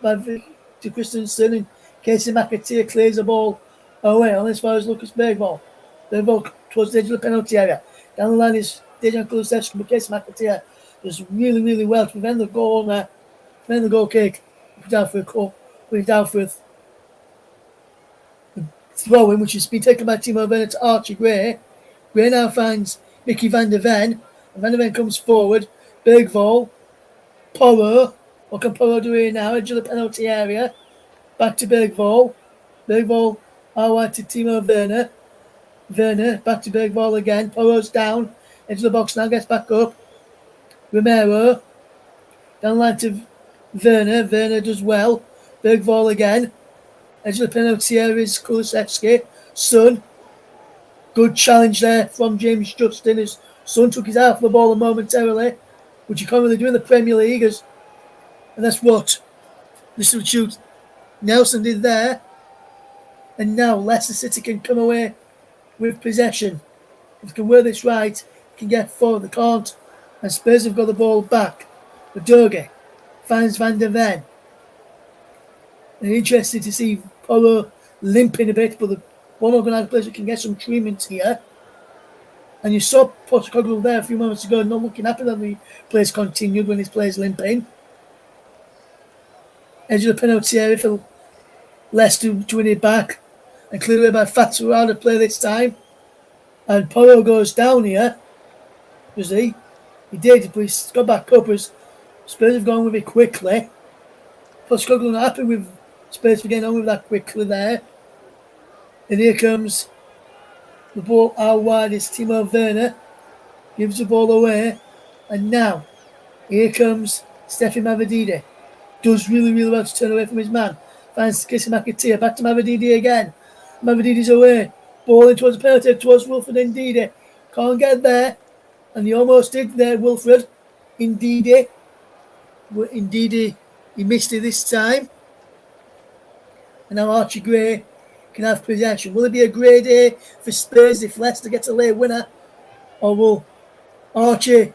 by Victor Christensen, and Casey McAteer clears the ball away on as far as Lucas Bergvall. Bergvall towards the edge of the penalty area. Down the line is Dejan Kulusevski, but Casey McAteer does really, really well to prevent the goal there. Prevent the goal kick. Put down for a goal. Put it down for a throw in, which has been taken by Timo Werner to Archie Gray. Gray now finds Mickey Van der Ven. And Van der Ven comes forward. Bergvall. Poro. What can Poro do here now? Edge of the penalty area. Back to Bergvall. Bergvall out wide to Timo Werner. Werner back to Bergvall again. Poro's down. Edge of the box now. Gets back up. Romero. Down the line to Werner. Werner does well. Bergvall again. Edge of the penalty area is Kulusevski. Son. Good challenge there from James Justin. His Son took his eye off the ball momentarily, which you can't really do in the Premier League. And that's what the substitute Nelson did there. And now Leicester City can come away with possession. If they can wear this right, they can get forward. They can't. And Spurs have got the ball back. Udogie finds Van der Ven. And interested to see Poro limping a bit, but the one organised player can get some treatment here. And you saw Postecoglou there a few moments ago, not looking happy that the players continued when his players limping. Edge of the penalty area for Leicester to win it back. And cleared away by Fatsu out of play this time. And Poro goes down here. Does he? He did, but he's got back up as Spurs have gone with it quickly. Postecoglou not happy with Spurs for getting on with that quickly there. And here comes the ball out wide. It's Timo Werner. Gives the ball away. And now, here comes Stefan Mavididi. Does really, really well to turn away from his man. Finds Casey McAteer. Back to Mavididi again. Mavididi's away. Ball in towards the penalty, towards Wilfred Ndidi. Can't get there. And he almost did there, Wilfred. Indeed, he missed it this time. And now Archie Gray can have possession. Will it be a great day for Spurs if Leicester gets a late winner? Or will Archie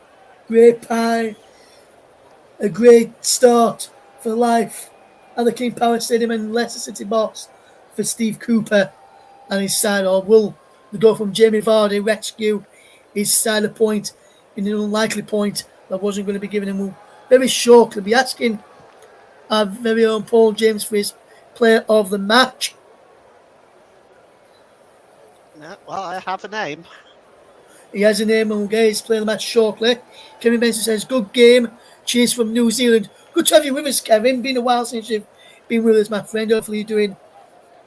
Gray pie a great start for life at the King Power Stadium and Leicester City box for Steve Cooper and his side? Or will the goal from Jamie Vardy rescue his side a point in an unlikely point that wasn't going to be given him? We'll very shortly be asking our very own Paul James for his player of the match. Yeah, well, I have a name. He has a name and we'll get his player of the match shortly. Kevin Benson says, good game. Cheers from New Zealand. Good to have you with us, Kevin. Been a while since you've been with us, my friend. Hopefully you're doing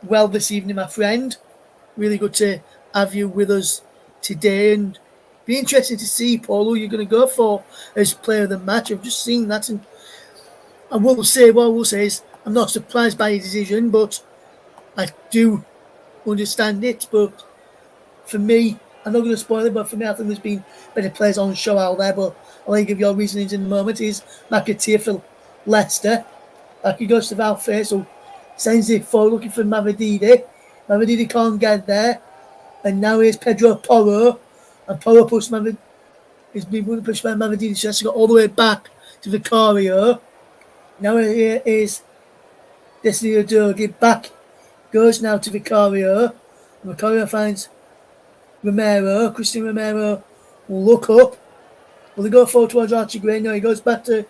well this evening, my friend. Really good to have you with us today, and be interesting to see, Paul, who you're going to go for as player of the match. I've just seen that, and what we'll say is I'm not surprised by your decision, but I do understand it. But for me, I'm not going to spoil it, but for me, I think there's been better players on show out there. But I'll let you give your reasonings in a moment. Is McAteer for Leicester. Like he goes to Valfair, so sends it forward looking for Mavididi. Mavididi can't get there. And now here's Pedro Porro. And Porro pushed Mavididi. He's been pushed by Mavididi, so he has to go all the way back to Vicario. Now here is Destiny Udogie. Back goes now to Vicario. And Vicario finds Romero. Christian Romero will look up. Will he go forward towards Archie Gray? No, he goes back to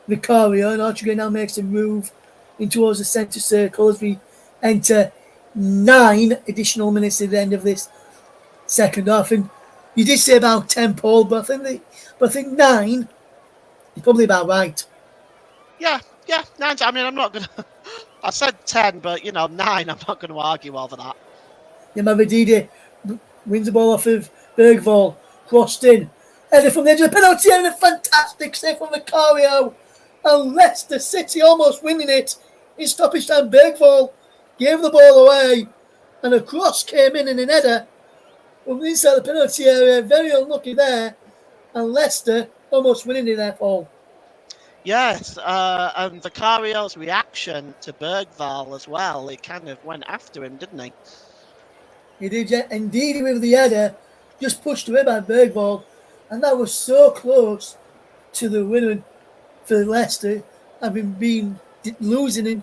Vicario, and Archie Gray now makes a move in towards the centre circle as we enter 9 additional minutes at the end of this second half. And you did say about 10, Paul, but I think 9 is probably about right. Yeah, 9. I mean, I'm not going to... I said 10, but, 9, I'm not going to argue over that. Yeah, Mavididi wins the ball off of Bergvall, crossed in. Headed from the edge of the penalty area, a fantastic save from Vicario. And Leicester City almost winning it in stoppage time. Bergvall gave the ball away, and a cross came in an header from inside the penalty area. Very unlucky there, and Leicester almost winning it there, Paul. Yes, and Vicario's reaction to Bergvall as well, he kind of went after him, didn't he? He did, yeah. Indeed, with the header, just pushed away by Bergvall, and that was so close to the winner for Leicester, having been losing in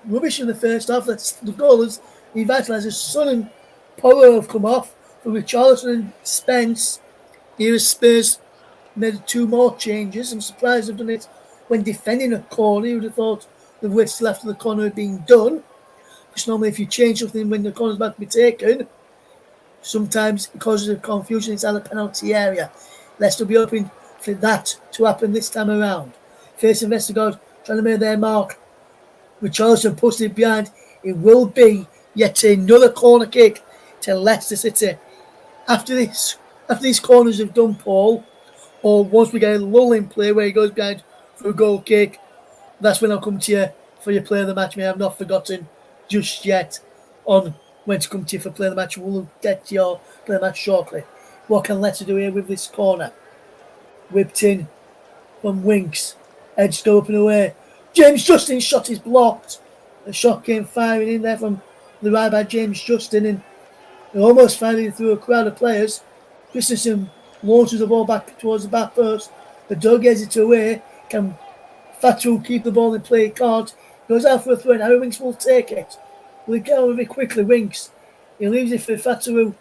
rubbish in the first half. That's the goal has revitalised. Son and Porro have come off for Richarlison and Spence. Here is Spurs made 2 more changes. I'm surprised they've done it when defending a corner. You would have thought the wait till after the corner had been done. Because normally if you change something when the corner's about to be taken, sometimes it causes a confusion inside the penalty area. Leicester will be hoping for that to happen this time around. Facing Vestergaard trying to make their mark. Richarlison pushed it behind. It will be yet another corner kick to Leicester City. After these corners have done, Paul, or once we get a lull in play where he goes behind for a goal kick, that's when I'll come to you for your player of the match. May I've not forgotten just yet on when to come to you for player of the match. We'll get your player of the match shortly. What can Leicester do here with this corner? Whipped in from Winks. Edge go up and away. James Justin's shot is blocked. The shot came firing in there from the right by James Justin, and they're almost firing through a crowd of players. Christensen launches the ball back towards the back post, but Doug gets it away. Can Fatu keep the ball in play? Can't. Goes out for a throw, and Harry Winks will take it. Will he get over it quickly? Winks. He leaves it for Fatu,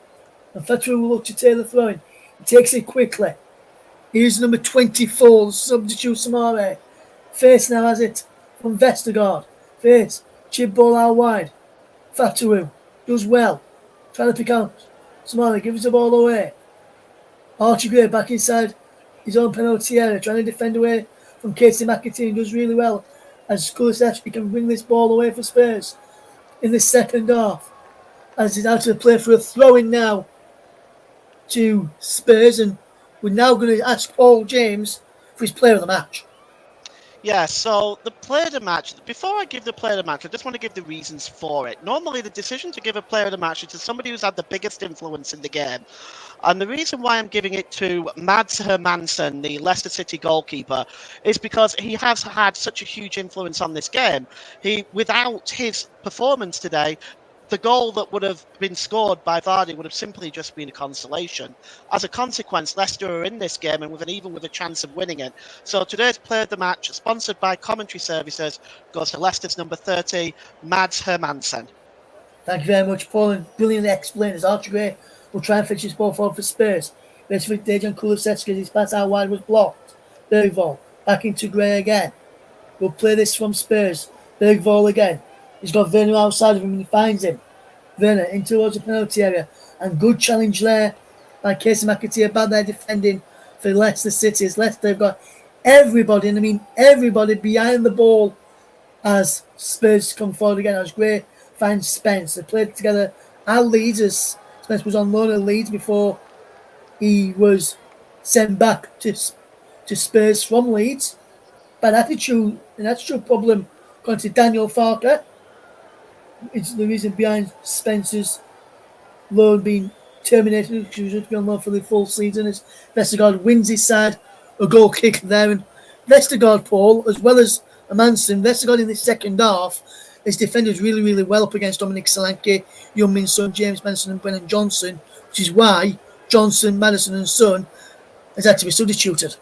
and Fatu will look to take the throw in. He takes it quickly. Here's number 24, substitute Samare. Face now has it from Vestergaard. Face, chip ball out wide. Fatu does well. Trying to pick out Samare, gives the ball away. Archie Gray back inside his own penalty area, trying to defend away from Casey McAteer. Does really well as Kulisevsky can bring this ball away for Spurs in the second half. As he's out to play for a throw-in now to Spurs, and we're now going to ask Paul James for his player of the match. Yeah, so the player of the match, before I give the player of the match, I just want to give the reasons for it. Normally, the decision to give a player of the match is to somebody who's had the biggest influence in the game. And the reason why I'm giving it to Mads Hermansen, the Leicester City goalkeeper, is because he has had such a huge influence on this game. Without his performance today, the goal that would have been scored by Vardy would have simply just been a consolation. As a consequence, Leicester are in this game and even with a chance of winning it. So today's player of the match, sponsored by Commentary Services, goes to Leicester's number 30, Mads Hermansen. Thank you very much, Paul, and brilliantly explained. As Archie Gray will try and finish his ball forward for Spurs. Basically, Dejan Kulusevski, his pass out wide was blocked. Bergvall back into Gray again. We'll play this from Spurs. Bergvall again. He's got Werner outside of him and he finds him. Werner in towards the penalty area. And good challenge there by Casey McAteer. Bad there defending for Leicester City. As Leicester have got everybody, and I mean everybody, behind the ball as Spurs come forward again. As Gray finds Spence. They played together at Leeds as Spence was on loan at Leeds before he was sent back to Spurs from Leeds. An attitude problem according to Daniel Farker. It's the reason behind Spencer's loan being terminated, because he was going to be on loan for the full season. As Vestergaard wins his side a goal kick there, and Vestergaard, Paul, as well as Manson, Vestergaard in the second half has defended really, really well up against Dominic Solanke, Young-Min Son, James Maddison and Brennan Johnson, which is why Johnson, Maddison and Son has had to be substituted.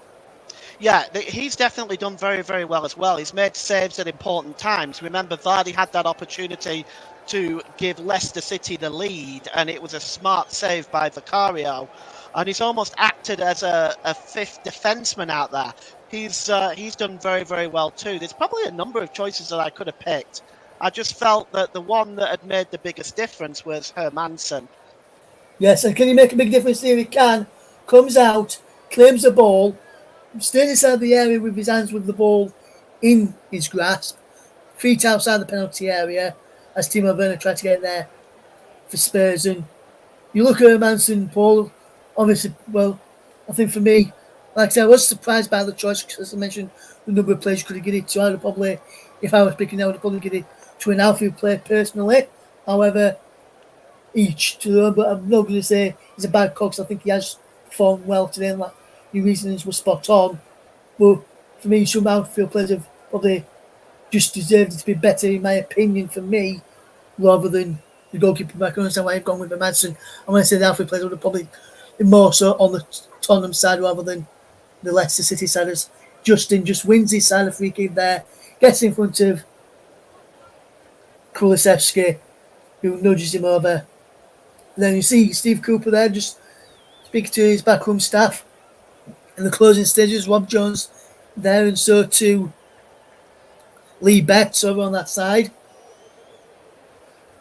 Yeah, he's definitely done very, very well as well. He's made saves at important times. Remember, Vardy had that opportunity to give Leicester City the lead, and it was a smart save by Vicario. And he's almost acted as a fifth defenseman out there. He's done very, very well too. There's probably a number of choices that I could have picked. I just felt that the one that had made the biggest difference was Hermansen. Yes, and can he make a big difference here? He can. Comes out, claims the ball, stays inside the area with his hands with the ball in his grasp, feet outside the penalty area as Timo Werner tried to get there for Spurs. And you look at Hermansen, Paul, obviously, well, I think for me, like I said, I was surprised by the choice because, as I mentioned, the number of players you could have given it to. I would probably, if I was picking, I would have probably given it to an outfield player personally. However, each to them, but I'm not going to say he's a bad coach. I think he has performed well today, and like your reasonings were spot on. But for me, some outfield players have probably just deserved it to be better, in my opinion, for me, rather than the goalkeeper. I can understand why I've gone with the Madsen. I'm going to say the outfield players would have probably been more so on the Tottenham side rather than the Leicester City side. As Justin just wins his side, a free kick there, gets in front of Kulusevski, who nudges him over. And then you see Steve Cooper there just speaking to his backroom staff in the closing stages. Rob Jones there, and so too Lee Betts over on that side.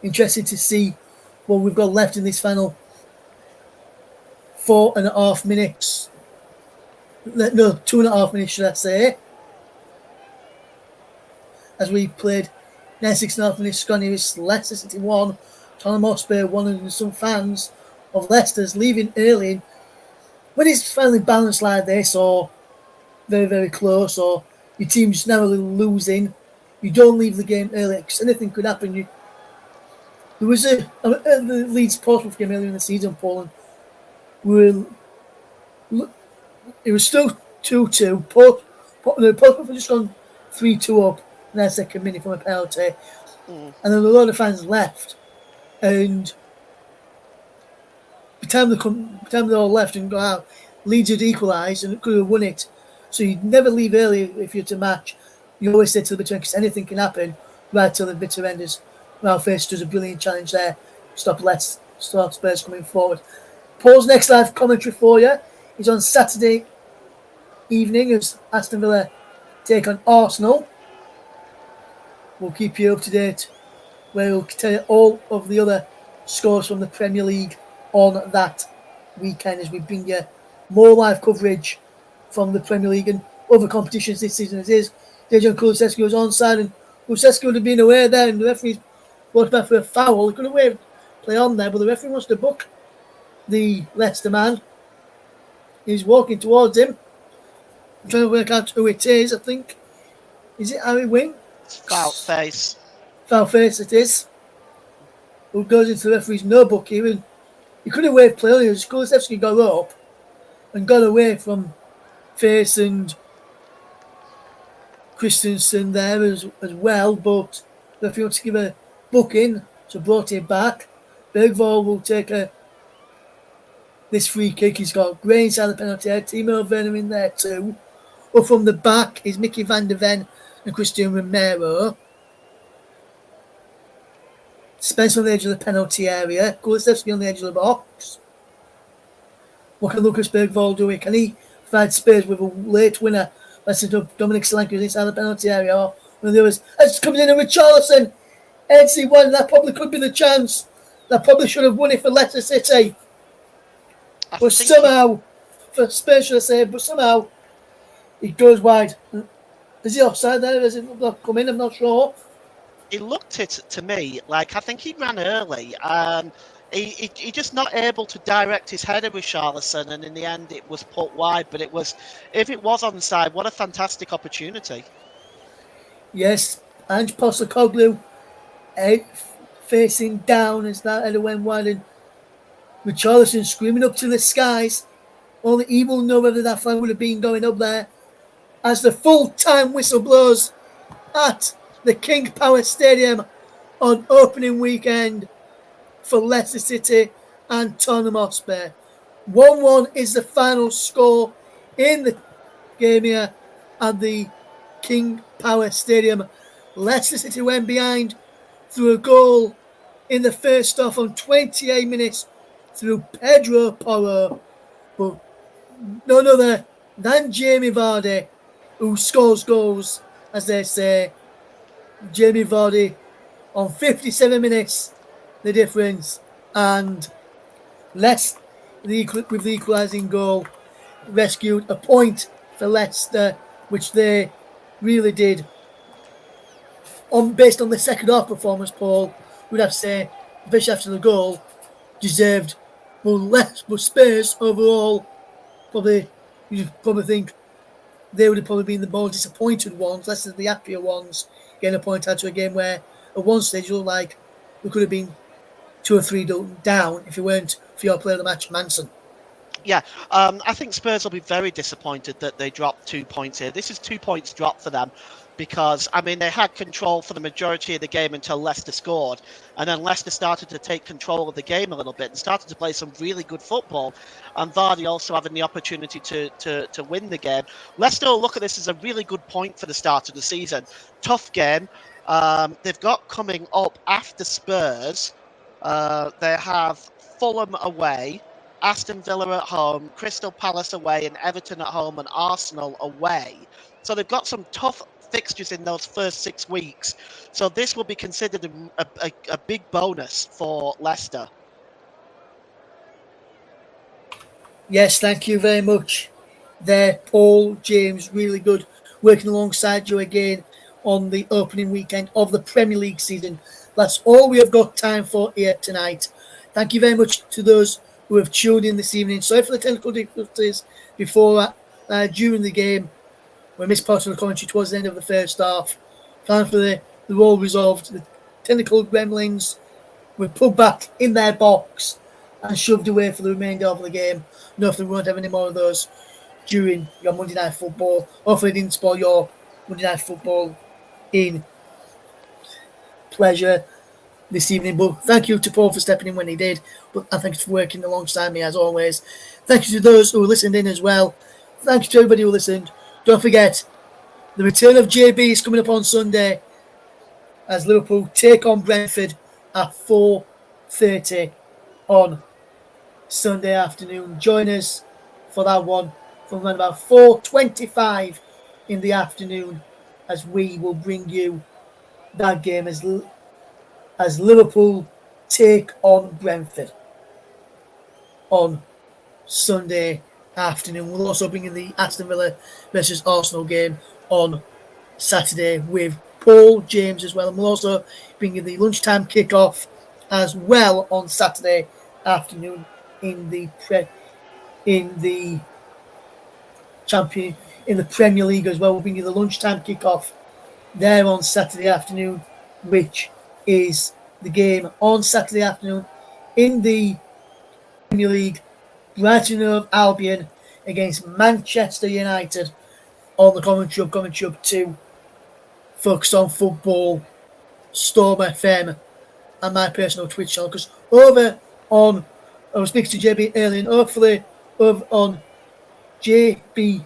Interesting to see what we've got left in this final 4.5 minutes. No, 2.5 minutes, should I say. As we played 96.5 minutes, Scotty's Leicester City 1, Tottenham Hotspur 1, and some fans of Leicester's leaving early. When it's finally balanced like this, or very, very close, or your team's narrowly losing, you don't leave the game early because anything could happen. There was the Leeds Portsmouth game earlier in the season, Paul, and it was still 2-2. Portsmouth had just gone 3-2 up in their second minute from a penalty. And then a lot of fans left. And by the time they all left and got out, Leeds had equalised and could have won it. So you'd never leave early if you're to match. You always stay till the bitter end because anything can happen right till the bitter end. As Ralph Face does a brilliant challenge there. Stop Spurs coming forward. Paul's next live commentary for you is on Saturday evening as Aston Villa take on Arsenal. We'll keep you up to date where we'll tell you all of the other scores from the Premier League on that weekend as we bring you more live coverage from the Premier League and other competitions this season as is. Dejan Kulusevski was onside and Kulusevski would have been away there and the referee brought back for a foul. He could have waved play on there, but the referee wants to book the Leicester man. He's walking towards him. I'm trying to work out who it is, I think. Is it Harry Foul Winks? face. Foul face it is. Who goes into the referee's no book here, and he could have waved plainly. Kulusevski got up and got away from Face and Christensen there as well, but the referee wants to give a booking, so brought it back. Bergvall will take this free kick. He's got Gray inside the penalty area. Timo Werner in there too. Up from the back is Mickey van der Ven and Christian Romero. Spence on the edge of the penalty area. Kulusevski on the edge of the box. What can Lucas Bergvall do? Can he provide space with a late winner? Let's set up Dominic Solanke inside the penalty area. Or one of the others. It's coming in with Richarlison. NC1, that probably could be the chance. That probably should have won it for Leicester City. But somehow, for Spurs should I say, but somehow, he goes wide. Is he offside there? Is it not come in? I'm not sure. It looked it to me like I think he ran early. He just not able to direct his header with Richarlison, and in the end it was put wide. But if it was onside, what a fantastic opportunity. Yes, Ange Postecoglou facing down as that header went wide, and Richarlison screaming up to the skies. Only he will know whether that flag would have been going up there. As the full-time whistle blows at the King Power Stadium on opening weekend for Leicester City and Tottenham Hotspur. 1-1 is the final score in the game here at the King Power Stadium. Leicester City went behind through a goal in the first half on 28 minutes through Pedro Porro. But none other than Jamie Vardy, who scores goals, as they say. Jamie Vardy on 57 minutes, the difference, and with the equalising goal, rescued a point for Leicester, which they really did. Based on the second half performance, Paul, we'd have to say, especially after the goal, deserved. But Spurs overall, you'd probably think they would have probably been the more disappointed ones, less than the happier ones, getting a point out to a game where at one stage you looked like we could have been 2 or 3 down if it weren't for your player of the match, Manson. Yeah, I think Spurs will be very disappointed that they dropped 2 points here. This is 2 points dropped for them because, I mean, they had control for the majority of the game until Leicester scored. And then Leicester started to take control of the game a little bit and started to play some really good football. And Vardy also having the opportunity to win the game. Leicester will look at this as a really good point for the start of the season. Tough game. They've got coming up after Spurs. They have Fulham away, Aston Villa at home, Crystal Palace away, and Everton at home, and Arsenal away. So they've got some tough fixtures in those first 6 weeks. So this will be considered a big bonus for Leicester. Yes, thank you very much there, Paul James. Really good working alongside you again on the opening weekend of the Premier League season. That's all we have got time for here tonight. Thank you very much to those who have tuned in this evening. Sorry for the technical difficulties during the game. We missed part of the commentary towards the end of the first half. Thankfully, they're all resolved. The technical gremlins were put back in their box and shoved away for the remainder of the game. No, if we won't have any more of those during your Monday Night Football. Hopefully, it didn't spoil your Monday Night Football in pleasure this evening. But thank you to Paul for stepping in when he did. But I thank you for working alongside me as always. Thank you to those who listened in as well. Thank you to everybody who listened. Don't forget, the return of JB is coming up on Sunday as Liverpool take on Brentford at 4:30 on Sunday afternoon. Join us for that one from around about 4:25 in the afternoon as we will bring you that game as Liverpool take on Brentford on Sunday afternoon. We'll also bring in the Aston Villa versus Arsenal game on Saturday with Paul James as well. And we'll also bring in the lunchtime kickoff as well on Saturday afternoon in the Premier League as well. We'll bring you the lunchtime kickoff there on Saturday afternoon, which is the game on Saturday afternoon in the Premier League. Brighton of Albion against Manchester United on the Commentary Hub 2, focused on football, Storm FM, and my personal Twitch channel. Because over on, I was speaking to JB earlier, and hopefully over on JB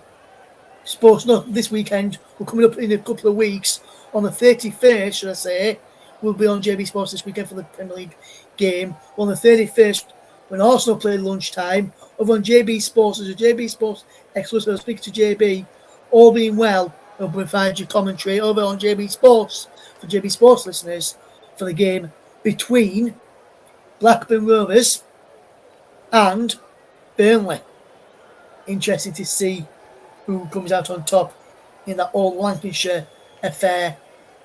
Sports, not this weekend, we're coming up in a couple of weeks, on the 31st, should I say, we'll be on JB Sports this weekend for the Premier League game. On the 31st, when Arsenal play lunchtime, over on JB Sports, as a JB Sports exclusive, I'll speak to JB, all being well, we'll provide you commentary over on JB Sports, for JB Sports listeners, for the game between Blackburn Rovers and Burnley. Interesting to see who comes out on top in that All Lancashire affair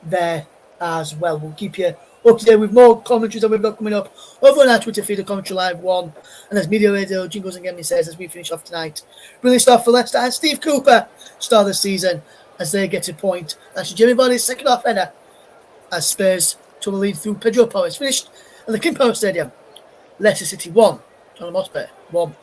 there as well. We'll keep you up to date with more commentaries that we've got coming up over on our Twitter feed, Commentary Live 1, and as Media Radio Jingles and Gaming says, as we finish off tonight. Brilliant stuff for Leicester and Steve Cooper, start of the season, as they get a point. That's Jimmy Vardy's second half header as Spurs took the lead through Pedro Porro. It's finished at the King Power Stadium. Leicester City 1, Tottenham Hotspur 1.